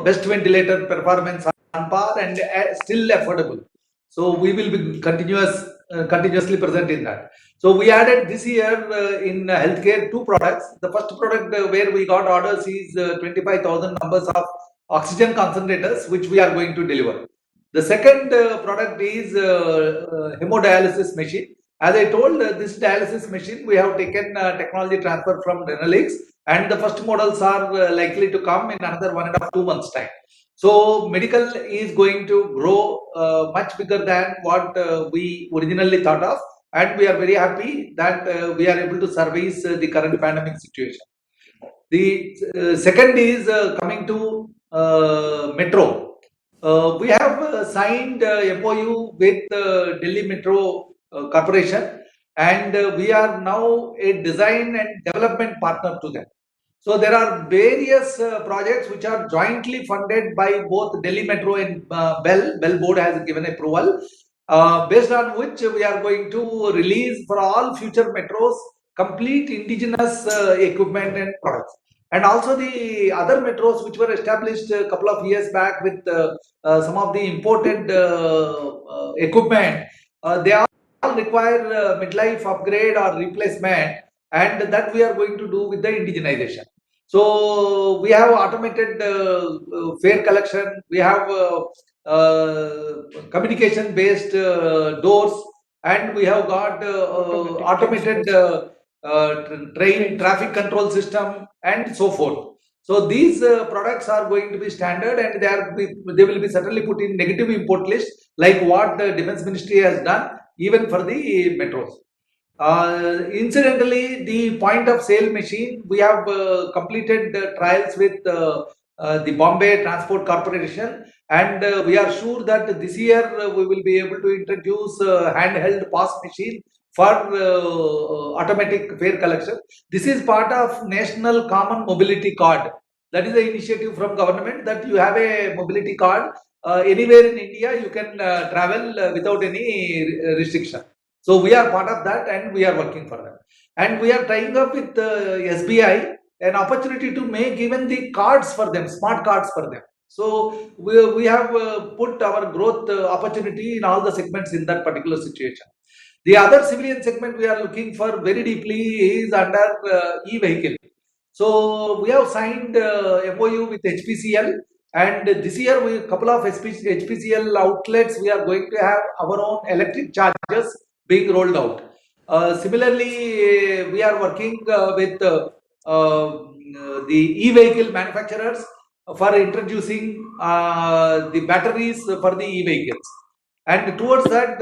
[SPEAKER 2] best ventilator performance on par and still affordable. So we will be continuously present in that. So we added this year in healthcare 2 products. The first product where we got orders is 25,000 numbers of oxygen concentrators, which we are going to deliver. The second product is hemodialysis machine. As I told, this dialysis machine, we have taken technology transfer from Renalix, and the first models are likely to come in another 1.5 to 2 months time. So medical is going to grow much bigger than what we originally thought of, and we are very happy that we are able to service the current pandemic situation. The second is coming to metro. We have signed MOU with Delhi Metro Corporation, and we are now a design and development partner to them. So there are various projects which are jointly funded by both Delhi Metro and BEL. BEL board has given approval, based on which we are going to release for all future metros complete indigenous equipment and products. And also the other metros which were established a couple of years back with some of the imported equipment, they all require midlife upgrade or replacement, and that we are going to do with the indigenization. So we have automated fare collection, we have communication based doors, and we have got automated train traffic control system and so forth. So these products are going to be standard, and they will be certainly put in negative import list, like what the Defense Ministry has done even for the metros. Incidentally, the point of sale machine, we have completed trials with the Bombay Transport Corporation, and we are sure that this year we will be able to introduce handheld pass machine for automatic fare collection. This is part of National Common Mobility Card. That is the initiative from government, that you have a mobility card. Anywhere in India, you can travel without any restriction. So we are part of that, and we are working for that. And we are tying up with SBI, an opportunity to make even the cards for them, smart cards for them. So we have put our growth opportunity in all the segments in that particular situation. The other civilian segment we are looking for very deeply is under e-vehicle. So we have signed MOU with HPCL, and this year we couple of HPCL outlets, we are going to have our own electric chargers being rolled out. Similarly, we are working with the e-vehicle manufacturers for introducing the batteries for the e-vehicles. And towards that,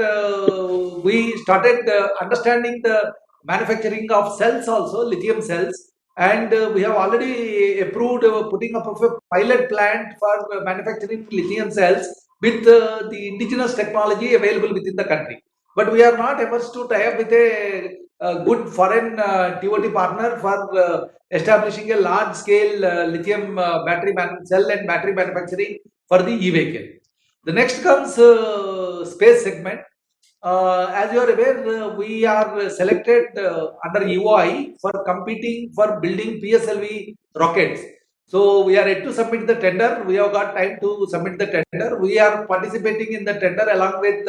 [SPEAKER 2] we started understanding the manufacturing of cells also, lithium cells. And we have already approved putting up of a pilot plant for manufacturing lithium cells with the indigenous technology available within the country. But we are not able to tie up with a good foreign TOT partner for establishing a large scale lithium battery cell and battery manufacturing for the e-vehicle. The next comes space segment. As you are aware, we are selected under EOI for competing for building PSLV rockets. So we are yet to submit the tender. We have got time to submit the tender. We are participating in the tender along with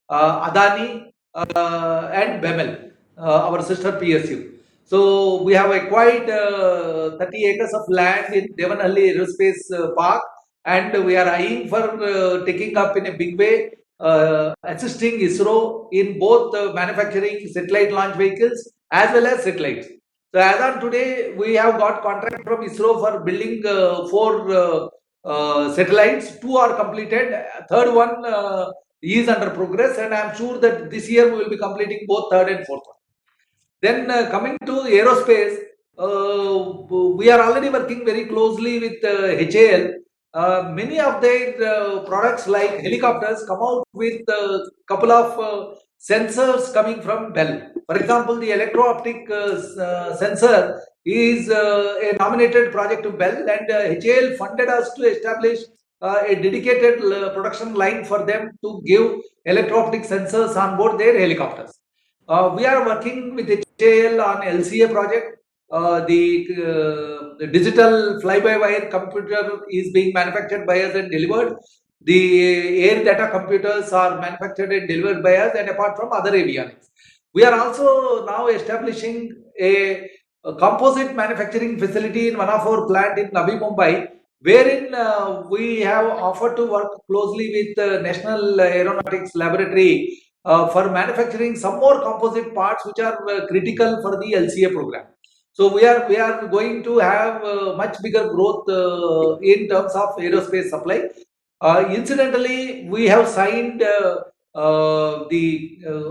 [SPEAKER 2] Adani and BEML, our sister PSU. So we have acquired 30 acres of land in Devanhalli Aerospace Park, and we are eyeing for taking up in a big way, assisting ISRO in both manufacturing satellite launch vehicles as well as satellites. So as on today, we have got contract from ISRO for building 4 satellites. 2 are completed. Third one is under progress, and I am sure that this year we will be completing both third and fourth one. Then coming to aerospace, we are already working very closely with HAL. Many of their products like helicopters come out with a couple of sensors coming from Bell. For example, the electro-optic sensor is a nominated project to Bell, and HAL funded us to establish a dedicated production line for them to give electro-optic sensors on board their helicopters. We are working with HAL on LCA project. The digital fly-by-wire computer is being manufactured by us and delivered. The air data computers are manufactured and delivered by us, and apart from other avionics. We are also now establishing a composite manufacturing facility in one of our plant in Navi Mumbai, wherein we have offered to work closely with National Aeronautics Laboratory for manufacturing some more composite parts which are critical for the LCA program. So we are going to have much bigger growth in terms of aerospace supply. Incidentally, we have signed the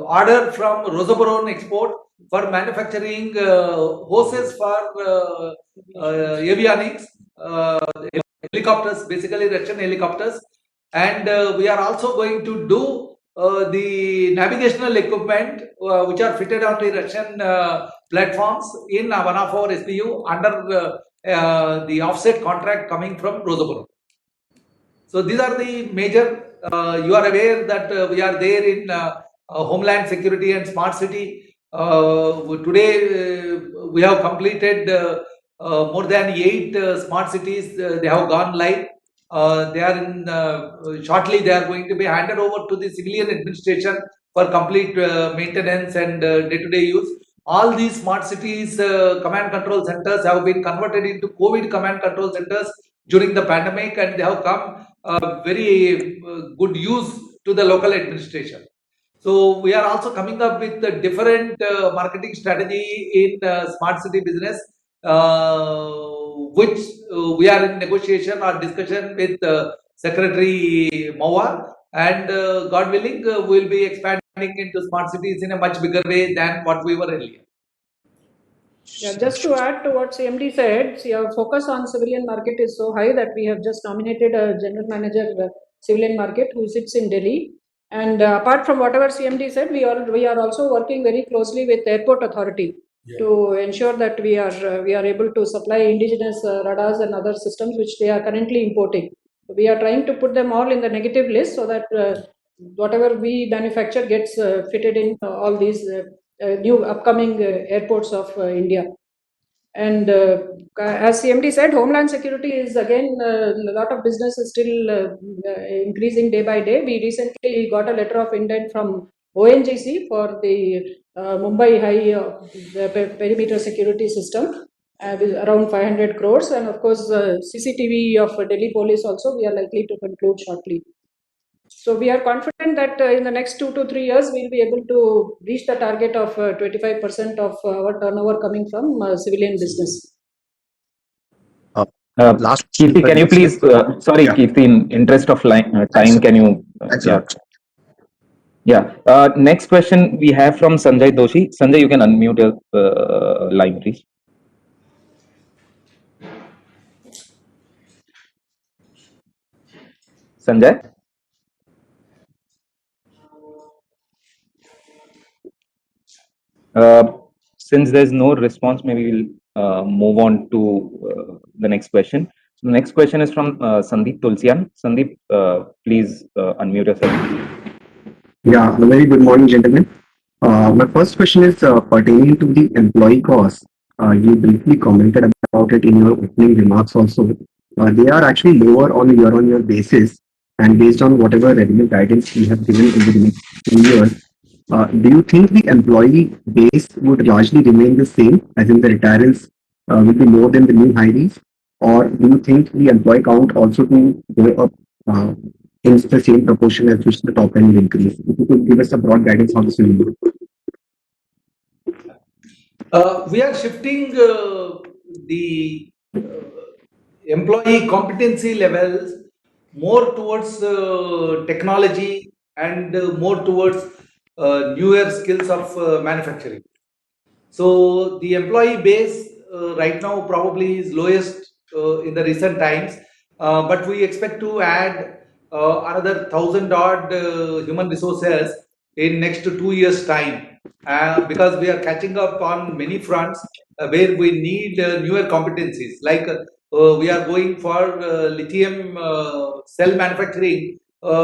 [SPEAKER 2] order from Rosoboron Export for manufacturing hoses for avionics, helicopters, basically Russian helicopters. And we are also going to do the navigational equipment which are fitted on the Russian platforms in one of our SBU under the offset contract coming from Rosoboron. So these are the major, you are aware that we are there in Homeland Security and Smart City. Today we have completed more than 8 smart cities. They have gone live. They are in shortly they are going to be handed over to the civilian administration for complete maintenance and day-to-day use. All these smart cities command control centers have been converted into COVID command control centers during the pandemic, and they have come very good use to the local administration. So we are also coming up with a different marketing strategy in smart city business, which we are in negotiation or discussion with Secretary Mawar, and God willing, we will be expanding into smart cities in a much bigger way than what we were earlier.
[SPEAKER 5] Yeah, just to add to what CMD said, see, our focus on civilian market is so high that we have just nominated a general manager, civilian market, who sits in Delhi. And apart from whatever CMD said, we are also working very closely with Airport Authority to ensure that we are able to supply indigenous radars and other systems which they are currently importing. We are trying to put them all in the negative list so that whatever we manufacture gets fitted in all these new upcoming airports of India. And as CMD said, Homeland Security is again a lot of business is still increasing day by day. We recently got a letter of intent from ONGC for the Mumbai High perimeter security system with around 500 crores, and of course CCTV of Delhi Police also we are likely to conclude shortly. So we are confident that in the next 2 to 3 years, we'll be able to reach the target of 25% of our turnover coming from civilian business.
[SPEAKER 9] Last
[SPEAKER 1] Kirti, can you please, sorry,
[SPEAKER 9] Yeah.
[SPEAKER 1] Kirti, in interest of time, can you,
[SPEAKER 9] Thanks a lot.
[SPEAKER 1] Next question we have from Sanjay Doshi. Sanjay, you can unmute your line, please. Sanjay? Since there's no response, maybe we'll move on to the next question. So the next question is from Sandeep Tulsian. Sandeep, please unmute yourself.
[SPEAKER 8] Yeah, a very good morning, gentlemen. My first question is pertaining to the employee costs. You briefly commented about it in your opening remarks also. They are actually lower on a year-on-year basis, and based on whatever revenue guidance we have given in the next 2 years, do you think the employee base would largely remain the same, as in the retirements will be more than the new hirees, or do you think the employee count also to go up in the same proportion as which the top line will increase? If you could give us a broad guidance on this.
[SPEAKER 2] We are shifting the employee competency levels more towards technology and more towards newer skills of manufacturing. So the employee base right now probably is lowest in the recent times, but we expect to add another 1,000 odd human resources in next 2 years time, because we are catching up on many fronts where we need newer competencies, like we are going for lithium cell manufacturing.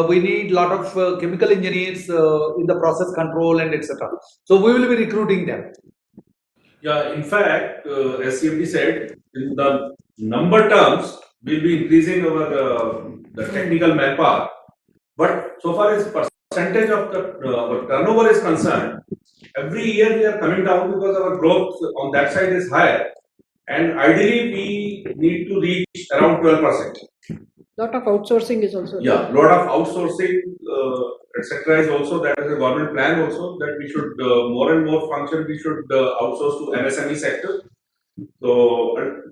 [SPEAKER 2] We need a lot of chemical engineers in the process control and etc. So we will be recruiting them.
[SPEAKER 4] Yeah, in fact, as CMD said, in the number terms, we'll be increasing our the technical manpower. But so far as percentage of the our turnover is concerned, every year we are coming down because our growth on that side is higher, and ideally we need to reach around 12%.
[SPEAKER 5] Lot of outsourcing is also there.
[SPEAKER 4] Yeah, lot of outsourcing, etc. is also, that is a government plan also, that we should more and more function we should outsource to MSME sector. So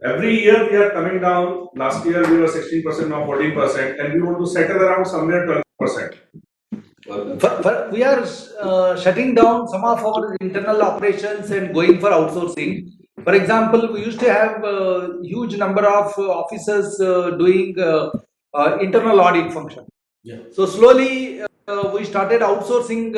[SPEAKER 4] every year we are coming down. Last year we were 16%, now 14%, and we want to settle around somewhere 12%.
[SPEAKER 2] We are shutting down some of our internal operations and going for outsourcing. For example, we used to have a huge number of officers doing internal audit function.
[SPEAKER 4] Yeah.
[SPEAKER 2] So slowly we started outsourcing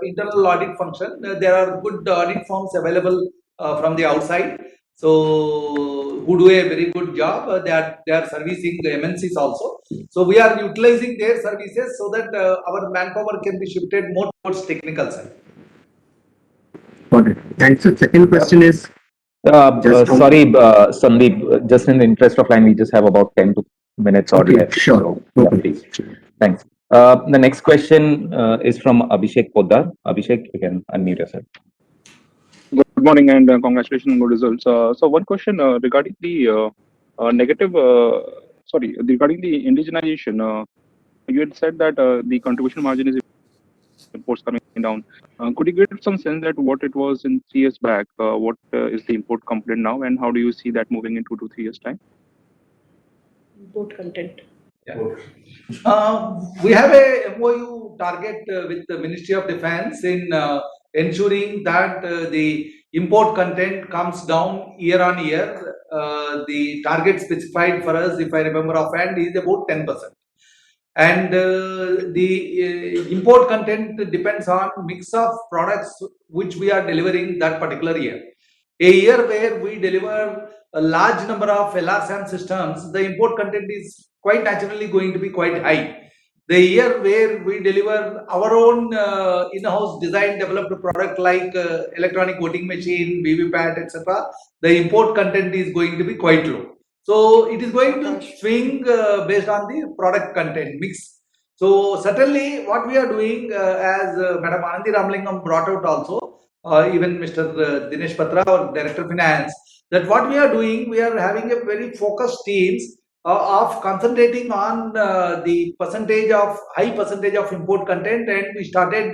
[SPEAKER 2] internal audit function. There are good audit firms available from the outside, so who do a very good job. They are servicing the MNCs also. So we are utilizing their services so that our manpower can be shifted more towards technical side.
[SPEAKER 8] Got it. And so second question is,
[SPEAKER 1] Sorry, Sandeep, just in the interest of time, we just have about 10 minutes or
[SPEAKER 8] okay,
[SPEAKER 1] left.
[SPEAKER 8] sure.
[SPEAKER 1] So, yeah, please. Thanks. The next question is from Abhishek Poddar. Abhishek, you can unmute yourself.
[SPEAKER 10] Good morning and congratulations on good results. So one question regarding the regarding the indigenization. You had said that the contribution margin is imports coming down. Could you give some sense that what it was in 3 years back? What is the import component now, and how do you see that moving in 2 to 3 years time?
[SPEAKER 5] Import content.
[SPEAKER 2] Yeah. We have a MOU target with the Ministry of Defence in ensuring that the import content comes down year on year. The target specified for us, if I remember offhand, is about 10%. And the import content depends on mix of products which we are delivering that particular year. A year where we deliver a large number of LRSAM systems, the import content is quite naturally going to be quite high. The year where we deliver our own in-house design developed product like electronic voting machine, VVPAT, etc., the import content is going to be quite low. So it is going to swing based on the product content mix. So certainly what we are doing, as Madam Anandi Ramalingam brought out also, even Mr. Dinesh Patra, our Director of Finance, that what we are doing, we are having a very focused teams of concentrating on the high percentage of import content, and we started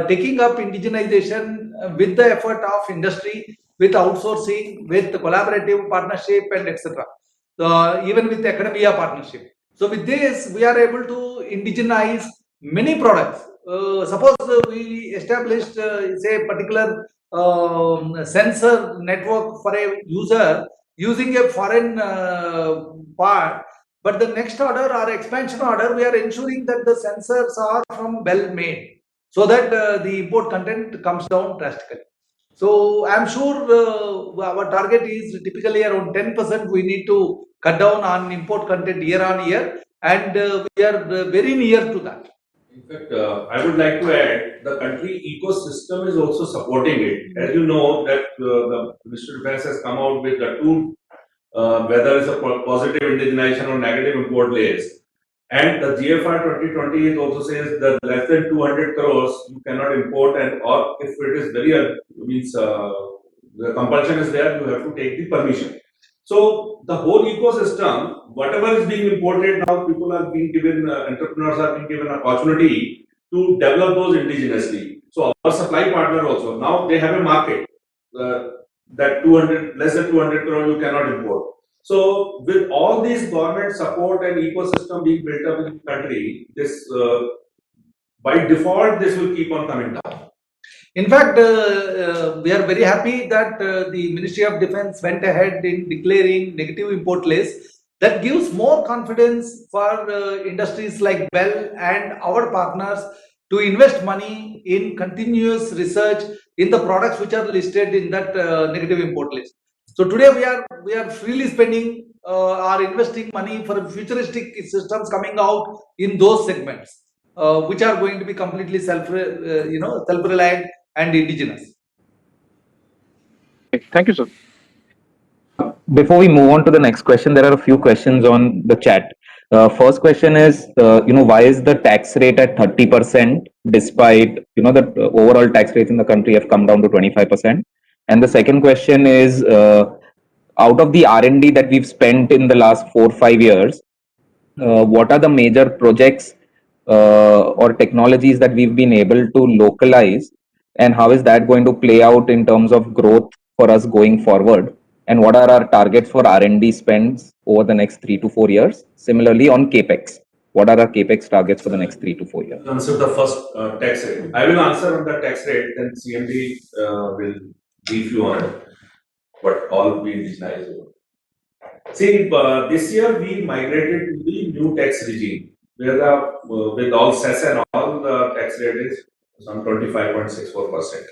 [SPEAKER 2] taking up indigenization with the effort of industry, with outsourcing, with collaborative partnership, and etc. Even with academia partnership. So with this, we are able to indigenize many products. Suppose we established, say, a particular sensor network for a user using a foreign part, but the next order or expansion order, we are ensuring that the sensors are from well made, so that the import content comes down drastically. So I'm sure our target is typically around 10%. We need to cut down on import content year on year, and we are very near to that.
[SPEAKER 4] In fact, I would like to add, the country ecosystem is also supporting it. As you know, that the Ministry of Defence has come out with the two, whether it's a positive indigenization or negative import list. And the GFR 2020 it also says that less than 200 crores you cannot import, and or if it is very the compulsion is there, you have to take the permission. So the whole ecosystem, whatever is being imported now, people are being given, entrepreneurs are being given opportunity to develop those indigenously. So our supply partner also, now they have a market that 200, less than 200 crore you cannot import. So with all these government support and ecosystem being built up in the country, this by default, this will keep on coming down.
[SPEAKER 2] In fact, we are very happy that the Ministry of Defence went ahead in declaring negative import list. That gives more confidence for industries like Bell and our partners to invest money in continuous research in the products which are listed in that negative import list. So today we are freely spending or investing money for futuristic systems coming out in those segments, which are going to be completely self-reliant and indigenous.
[SPEAKER 10] Thank you, sir.
[SPEAKER 1] Before we move on to the next question, there are a few questions on the chat. First question is, why is the tax rate at 30% despite, the overall tax rates in the country have come down to 25%? And the second question is, out of the R&D that we've spent in the last 4 or 5 years, what are the major projects or technologies that we've been able to localize, and how is that going to play out in terms of growth for us going forward? And what are our targets for R&D spends over the next 3 to 4 years? Similarly, on CapEx, what are our CapEx targets for the next 3 to 4 years?
[SPEAKER 4] Answer the first tax rate. I will answer on the tax rate, then CMD will brief you on it. But all we digitize. See, this year we migrated to the new tax regime, where with all cess and all, the tax rate is some 25.64%.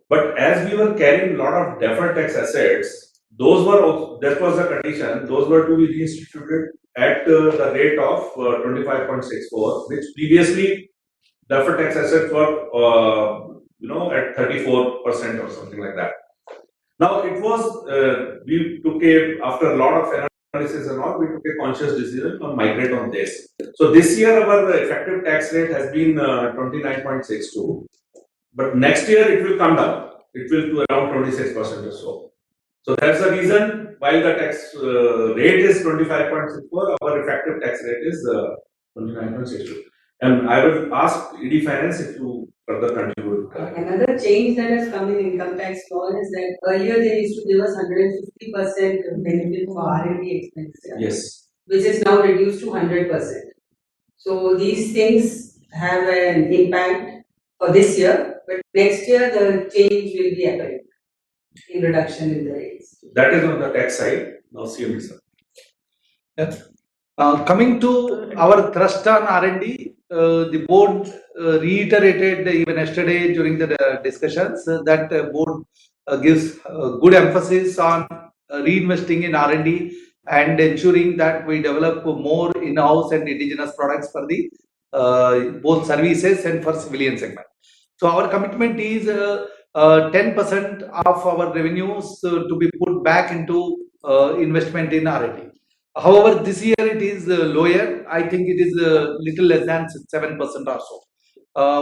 [SPEAKER 4] But as we were carrying a lot of deferred tax assets, that was the condition, those were to be reinstituted at the rate of 25.64, which previously deferred tax assets were, at 34% or something like that. Now it was, we took after a lot of analysis and all, we took a conscious decision to migrate on this. So this year our effective tax rate has been 29.62. But next year it will come down. It will to around 26% or so. So that's the reason why the tax rate is 25.64, our effective tax rate is 29.62. And I will ask ED Finance if you further contribute.
[SPEAKER 11] Another change that has come in income tax law is that earlier they used to give us 150% benefit for R&D expenses.
[SPEAKER 4] Yes.
[SPEAKER 11] Which is now reduced to 100%. So these things have an impact for this year, but next year the change will be apparent. in reduction in the rates?
[SPEAKER 4] That is on the tax side. Now CMD sir.
[SPEAKER 2] Coming to our thrust on R&D, the board reiterated even yesterday during the discussions that board gives good emphasis on reinvesting in R&D and ensuring that we develop more in-house and indigenous products for the both services and for civilian segment. So our commitment is 10% of our revenues to be put back into investment in R&D. However, this year it is lower. I think it is little less than 7% or so.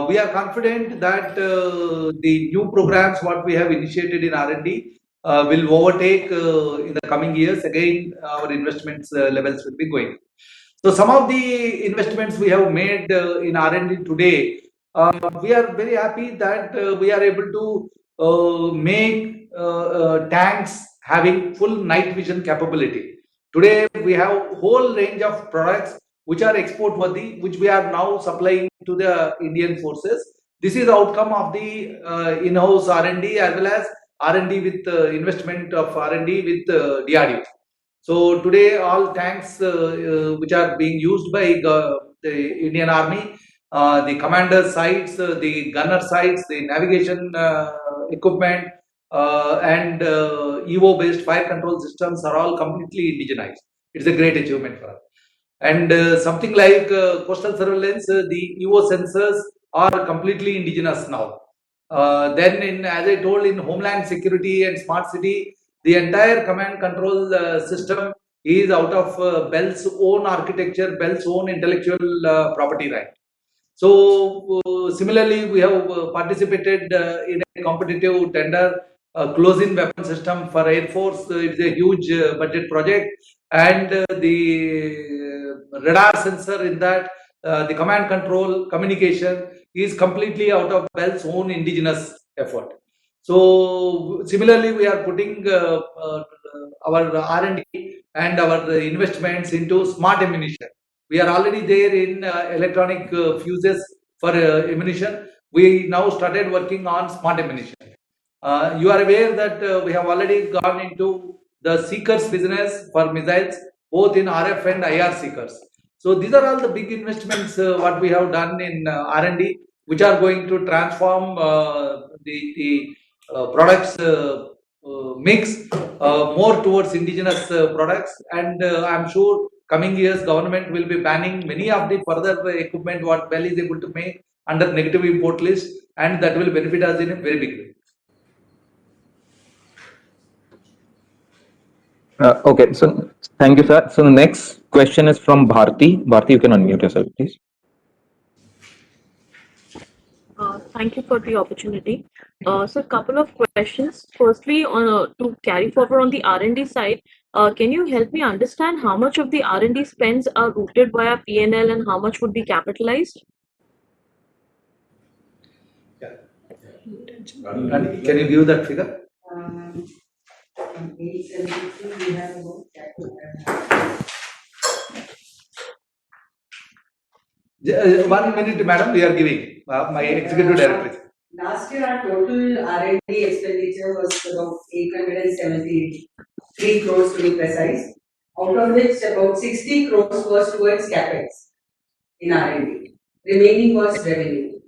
[SPEAKER 2] We are confident that the new programs what we have initiated in R&D will overtake in the coming years. Again, our investments levels will be going. So some of the investments we have made in R&D today, we are very happy that we are able to make tanks having full night vision capability. Today, we have whole range of products which are export worthy, which we are now supplying to the Indian forces. This is outcome of the in-house R&D as well as R&D with investment of R&D with DRDO. So today, all tanks which are being used by the Indian Army, the commander sites, the gunner sites, the navigation equipment, and EVO-based fire control systems are all completely indigenized. It's a great achievement for us. And something like coastal surveillance, the EVO sensors are completely indigenous now. Then, as I told, in homeland security and smart city, the entire command control system is out of Bell's own architecture, Bell's own intellectual property right. So similarly, we have participated in a competitive tender close-in weapon system for Air Force. It's a huge budget project, and the radar sensor in that, the command control communication is completely out of Bell's own indigenous effort. So similarly, we are putting our R&D and our investments into smart ammunition. We are already there in electronic fuses for ammunition. We now started working on smart ammunition. You are aware that we have already gone into the seekers business for missiles, both in RF and IR seekers. So these are all the big investments what we have done in R&D, which are going to transform the products mix more towards indigenous products. And I'm sure coming years government will be banning many of the further equipment what Bell is able to make under negative import list, and that will benefit us in a very big way.
[SPEAKER 1] Okay, so thank you, sir. So the next question is from Bharti. Bharti, you can unmute yourself, please.
[SPEAKER 12] Thank you for the opportunity. So a couple of questions. Firstly, to carry forward on the R&D side, can you help me understand how much of the R&D spends are routed via P&L and how much would be capitalized?
[SPEAKER 2] Can you give that figure?
[SPEAKER 11] On page 73, we have about that.
[SPEAKER 2] 1 minute, madam, we are giving my executive director.
[SPEAKER 11] Last year, our total R&D expenditure was about 873 crores to be precise, out of which about 60 crores was towards capex in R&D. Remaining was revenue.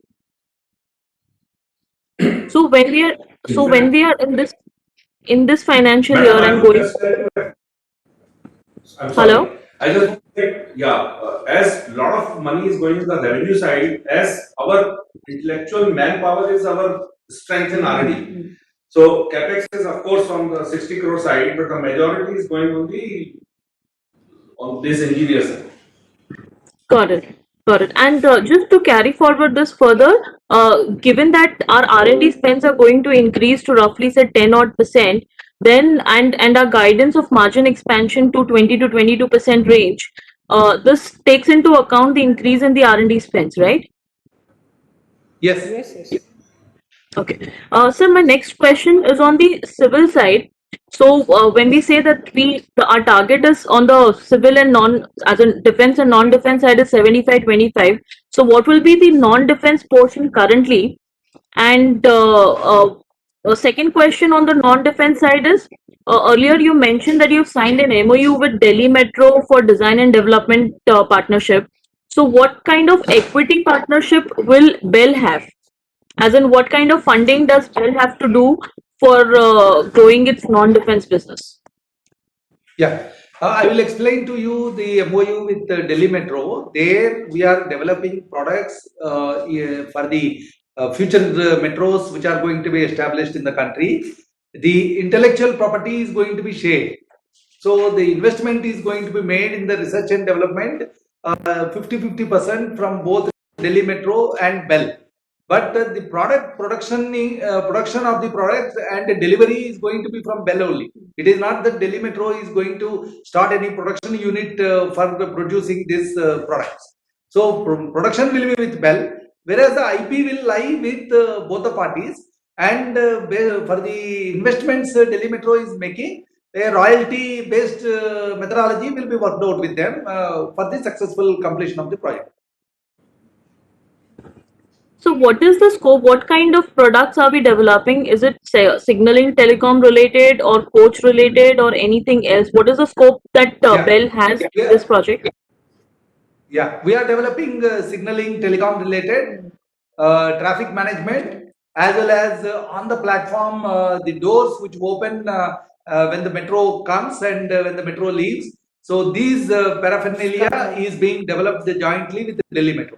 [SPEAKER 12] So when we are in this financial year and going.
[SPEAKER 4] I'm sorry.
[SPEAKER 12] Hello?
[SPEAKER 4] I just want to say, as a lot of money is going to the revenue side, as our intellectual manpower is our strength in R&D. So capex is of course on the 60 crore side, but the majority is going on this engineer side.
[SPEAKER 12] Got it. And just to carry forward this further, given that our R&D spends are going to increase to roughly say 10% then and our guidance of margin expansion to 20 to 22% range, this takes into account the increase in the R&D spends, right?
[SPEAKER 2] Yes.
[SPEAKER 12] Okay. Sir, my next question is on the civil side. So when we say that our target is on the civil and as in defense and non-defense side is 75-25. So what will be the non-defense portion currently? And second question on the non-defense side is, earlier you mentioned that you've signed an MOU with Delhi Metro for design and development partnership. So what kind of equity partnership will BEL have? As in, what kind of funding does BEL have to do for growing its non-defense business?
[SPEAKER 2] Yeah, I will explain to you the MOU with Delhi Metro. There we are developing products for the future metros which are going to be established in the country. The intellectual property is going to be shared. So the investment is going to be made in the research and development 50-50% from both Delhi Metro and BEL. But the production of the product and the delivery is going to be from BEL only. It is not that Delhi Metro is going to start any production unit for producing these products. So production will be with BEL, whereas the IP will lie with both the parties. And for the investments Delhi Metro is making, a royalty based methodology will be worked out with them for the successful completion of the project.
[SPEAKER 12] So what is the scope? What kind of products are we developing? Is it, say, signaling telecom related or coach related or anything else? What is the scope that BEL has in this project?
[SPEAKER 2] Yeah, we are developing signaling telecom related traffic management, as well as on the platform the doors which open when the metro comes and when the metro leaves. So these paraphernalia is being developed jointly with the Delhi Metro.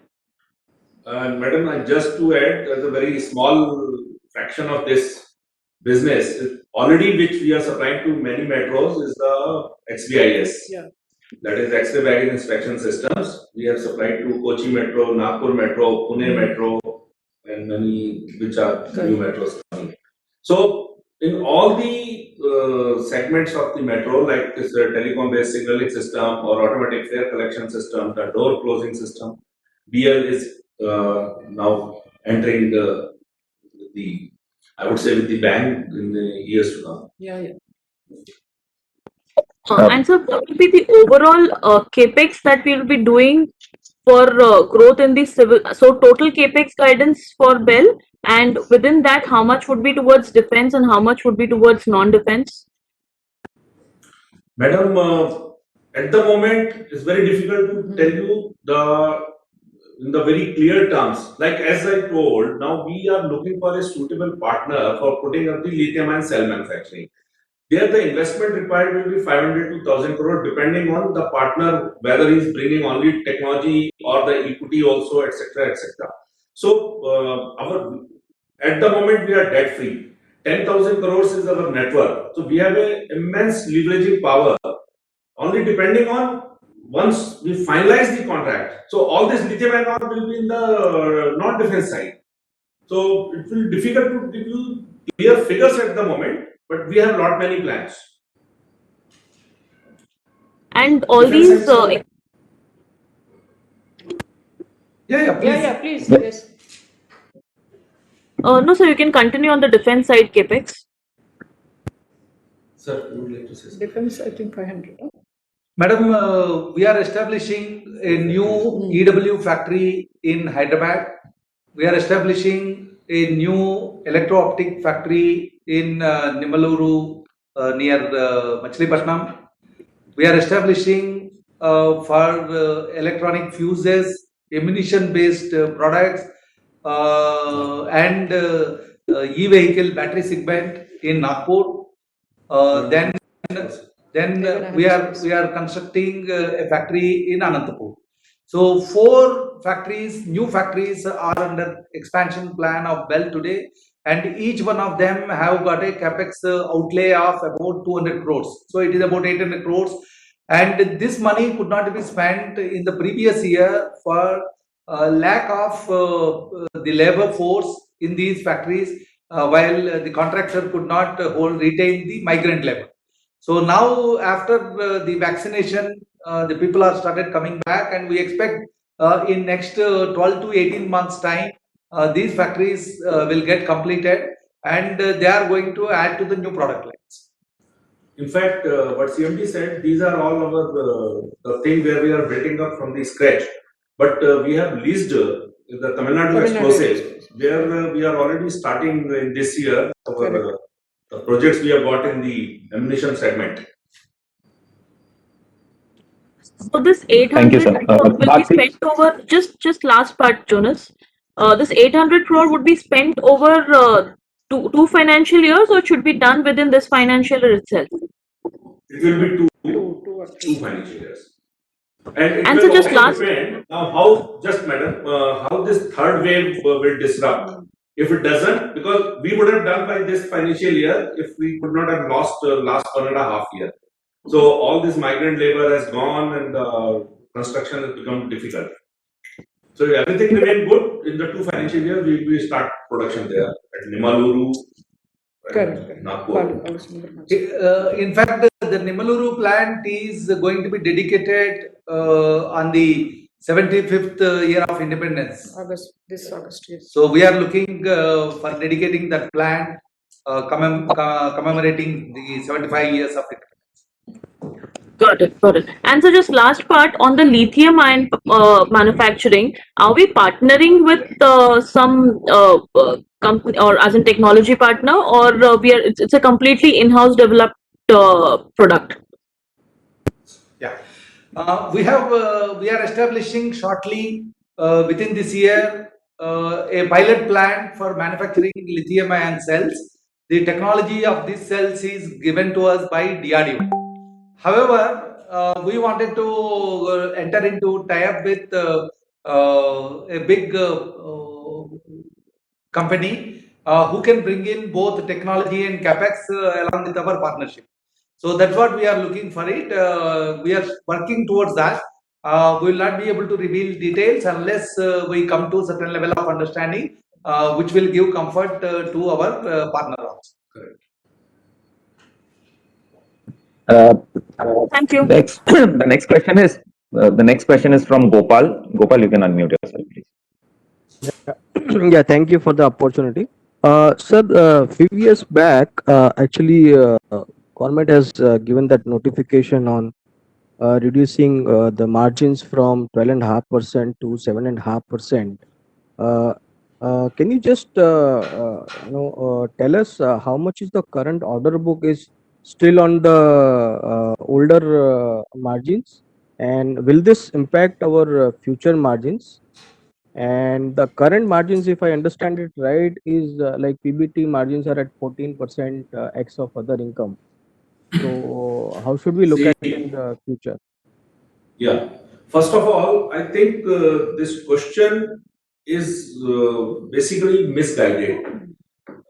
[SPEAKER 4] And madam, just to add, as a very small fraction of this business, already which we are supplying to many metros is the XBIS.
[SPEAKER 5] Yeah.
[SPEAKER 4] That is X-ray baggage inspection systems. We have supplied to Kochi Metro, Nagpur Metro, Pune Metro, and many which are new metros coming. So in all the segments of the metro, like this telecom-based signaling system or automatic fare collection system, the door closing system, BEL is now entering the I would say with the bang in the years to come.
[SPEAKER 5] Yeah, yeah.
[SPEAKER 12] And so what will be the overall capex that we will be doing for growth in the civil? So total capex guidance for BEL, and within that, how much would be towards defense and how much would be towards non-defense?
[SPEAKER 4] Madam, at the moment, it's very difficult to tell you in the very clear terms. Like as I told, now we are looking for a suitable partner for putting up the lithium-ion cell manufacturing. There, the investment required will be 500 to 1,000 crore, depending on the partner, whether he's bringing only technology or the equity also, etc., etc. So, at the moment we are debt free. 10,000 crores is our net worth. So we have an immense leveraging power. Only depending on once we finalize the contract. So all this lithium ion will be in the non-defense side. So it will be difficult to give you clear figures at the moment, but we have many plans.
[SPEAKER 12] And all these.
[SPEAKER 2] Please.
[SPEAKER 5] Please. Yes.
[SPEAKER 12] No, sir, you can continue on the defense side capex.
[SPEAKER 4] Sir, you would like to say something?
[SPEAKER 5] Defense, I think 500. Huh?
[SPEAKER 2] Madam, we are establishing a new EW factory in Hyderabad. We are establishing a new electro-optic factory in Nimaluru near Machilipatnam. We are establishing for electronic fuses, ammunition-based products, and e-vehicle battery segment in Nagpur. Then we are constructing a factory in Anantapur. So 4 factories, new factories are under expansion plan of BEL today, and each one of them have got a capex outlay of about 200 crores. So it is about 800 crores, and this money could not be spent in the previous year for lack of the labor force in these factories, while the contractor could not retain the migrant labor. So now after the vaccination, the people are started coming back, and we expect in next 12 to 18 months time, these factories will get completed, and they are going to add to the new product lines.
[SPEAKER 4] In fact, what CMD said, these are all our the thing where we are building up from the scratch. But we have leased the Tamil Nadu
[SPEAKER 5] Tamil Nadu
[SPEAKER 4] explosive,
[SPEAKER 5] explosive.
[SPEAKER 4] where we are already starting in this year our
[SPEAKER 5] Correct.
[SPEAKER 4] the projects we have got in the ammunition segment.
[SPEAKER 12] So this
[SPEAKER 1] Thank you,
[SPEAKER 12] 800
[SPEAKER 1] sir.
[SPEAKER 12] crore will be
[SPEAKER 1] Bharti?
[SPEAKER 12] spent over, just last part, Jonas. This 800 crore would be spent over two financial years, or it should be done within this financial year itself?
[SPEAKER 4] It will be
[SPEAKER 5] Two or
[SPEAKER 4] two
[SPEAKER 5] three.
[SPEAKER 4] financial years. And it
[SPEAKER 12] And
[SPEAKER 4] will
[SPEAKER 12] so just
[SPEAKER 4] also
[SPEAKER 12] last-
[SPEAKER 4] depend now how, just madam, how this third wave will disrupt. If it doesn't, because we would have done by this financial year if we could not have lost last 1.5 years. So all this migrant labor has gone and construction has become difficult. So if everything remain good in the two financial years, we will start production there at Nimaluru,
[SPEAKER 5] Correct.
[SPEAKER 4] Nagpur.
[SPEAKER 2] In fact, the Nimaluru plant is going to be dedicated on the 75th year of independence.
[SPEAKER 5] This August, yes.
[SPEAKER 2] So we are looking for dedicating that plant, commemorating the 75 years of independence.
[SPEAKER 12] Got it, got it. And so just last part on the lithium ion manufacturing, are we partnering with some company or as a technology partner, or it's a completely in-house developed product?
[SPEAKER 2] Yeah, we are establishing shortly within this year a pilot plant for manufacturing lithium ion cells. The technology of these cells is given to us by DRDO. However, we wanted to enter into tie-up with a big company who can bring in both technology and capex along with our partnership. So that's what we are looking for it. We are working towards that. We will not be able to reveal details unless we come to a certain level of understanding, which will give comfort to our partner also.
[SPEAKER 4] Correct.
[SPEAKER 12] Thank you.
[SPEAKER 1] The next question is from Gopal. Gopal, you can unmute yourself, please.
[SPEAKER 13] Yeah, thank you for the opportunity. Sir, few years back, actually, government has given that notification on reducing the margins from 12.5% to 7.5%. Can you just tell us how much is the current order book is still on the older margins, and will this impact our future margins? And the current margins, if I understand it right, is like PBT margins are at 14% X of other income. So how should we look at it in the future?
[SPEAKER 4] Yeah. First of all, I think this question is basically misguided.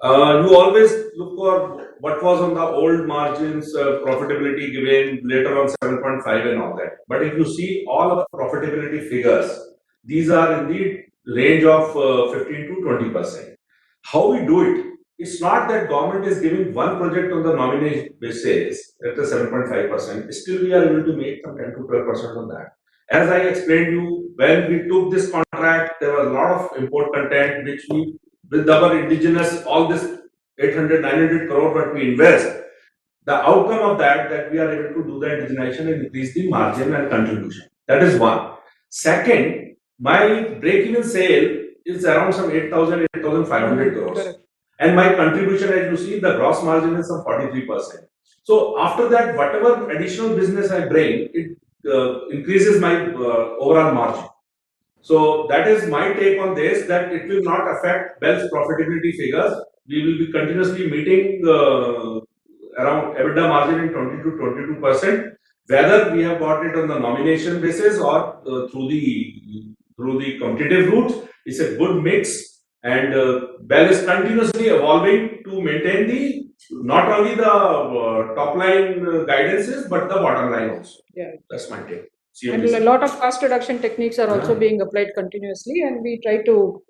[SPEAKER 4] You always look for what was on the old margins, profitability given later on 7.5 and all that. But if you see all of the profitability figures, these are in the range of 15 to 20%. How we do it? It's not that government is giving one project on the nomination basis at the 7.5%. Still, we are able to make some 10 to 12% on that. As I explained you, when we took this contract, there was a lot of import content which we, with our indigenous, all this 800, 900 crore what we invest, the outcome of that we are able to do the indigenization and increase the margin and contribution. That is one. Second, my break-even sale is around some 8,000, 8,500 crores.
[SPEAKER 5] Correct.
[SPEAKER 4] And my contribution, as you see, the gross margin is some 43%. So after that, whatever additional business I bring, it increases my overall margin. So that is my take on this, that it will not affect BEL's profitability figures. We will be continuously meeting around EBITDA margin in 20 to 22%, whether we have got it on the nomination basis or through the competitive route. It's a good mix. And BEL is continuously evolving to maintain the not only the top line guidances but the bottom line also.
[SPEAKER 5] Yeah.
[SPEAKER 4] That's my take.
[SPEAKER 5] And a lot of cost reduction techniques are also being applied continuously, and we try to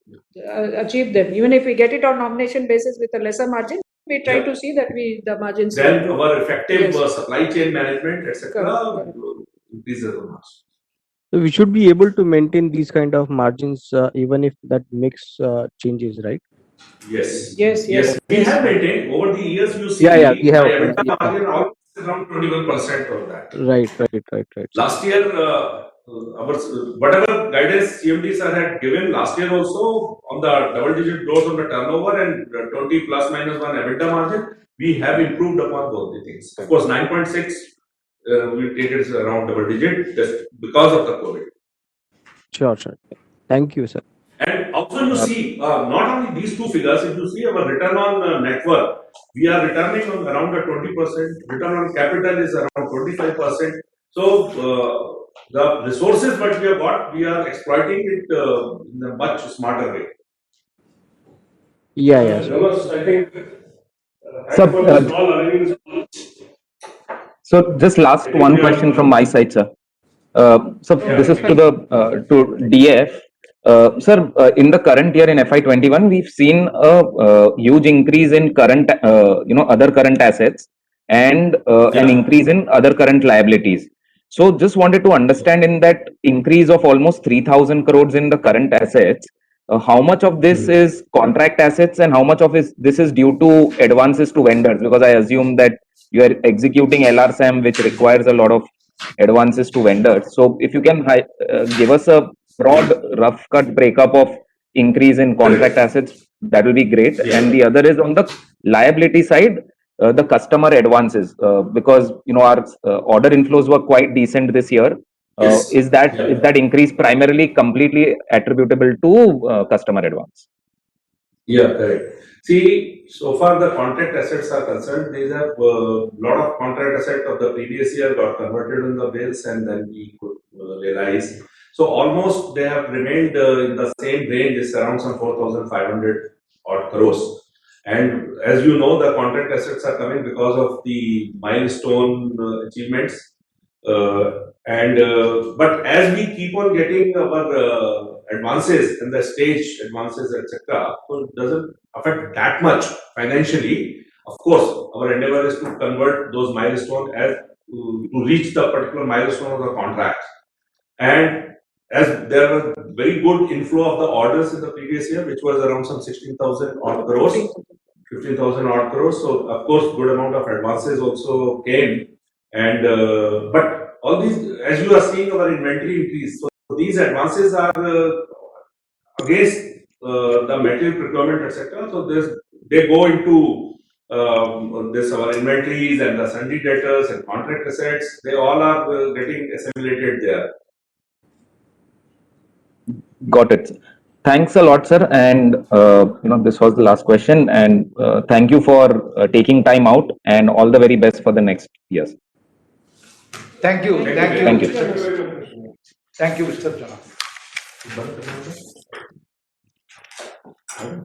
[SPEAKER 5] achieve them. Even if we get it on nomination basis with a lesser margin, we try to see that the margins.
[SPEAKER 4] Then our effective
[SPEAKER 5] Yes.
[SPEAKER 4] supply chain management, etc.,
[SPEAKER 5] Correct.
[SPEAKER 4] increases the margin.
[SPEAKER 13] So we should be able to maintain these kind of margins even if that mix changes, right?
[SPEAKER 4] Yes.
[SPEAKER 5] Yes.
[SPEAKER 4] We have maintained over the years. You see,
[SPEAKER 13] Yeah, we have.
[SPEAKER 4] my EBITDA margin almost around 21% of that.
[SPEAKER 13] Right.
[SPEAKER 4] Last year, our whatever guidance CMD sir had given last year also on the double-digit growth on the turnover and 20 plus minus 1 EBITDA margin, we have improved upon both the things. Of course, 9.6 we take it around double-digit just because of the COVID.
[SPEAKER 13] Sure, sir. Thank you, sir.
[SPEAKER 4] And also you see, not only these two figures, if you see our return on net worth, we are returning on around the 20%, return on capital is around 25%. So, the resources that we have got, we are exploiting it in a much smarter way.
[SPEAKER 13] Yeah, yeah, sir.
[SPEAKER 4] I think,
[SPEAKER 1] So just last one question from my side, sir. So this is to the to DF. Sir, in the current year in FY21, we've seen a huge increase in current, other current assets and an increase in other current liabilities. So just wanted to understand in that increase of almost 3,000 crores in the current assets, how much of this is contract assets and how much of this is due to advances to vendors? Because I assume that you are executing LRSAM, which requires a lot of advances to vendors. So if you can give us a broad rough cut breakup of increase in contract assets, that will be great. And the other is on the liability side, the customer advances, because our order inflows were quite decent this year. Is that increase primarily completely attributable to customer advance?
[SPEAKER 4] Yeah, correct. See, so far the contract assets are concerned, these have lot of contract asset of the previous year got converted in the bills and then we could realize. So almost they have remained in the same range, it's around some 4,500 odd crores. And as you know, the contract assets are coming because of the milestone achievements. But as we keep on getting our advances and the stage advances, etc., so it doesn't affect that much financially. Of course, our endeavor is to convert those milestones as to reach the particular milestone of the contract. And as there was very good inflow of the orders in the previous year, which was around some 16,000 odd crores, 15,000 odd crores. So of course, good amount of advances also came. And but all these, as you are seeing our inventory increase, so these advances are against the material procurement, etc. So they go into this our inventories and the sundry debtors and contract assets. They all are getting assimilated there.
[SPEAKER 1] Got it. Thanks a lot, sir. And this was the last question. And thank you for taking time out. And all the very best for the next years.
[SPEAKER 2] Thank you.
[SPEAKER 1] Thank you.
[SPEAKER 2] Thank you, Mr. Jana.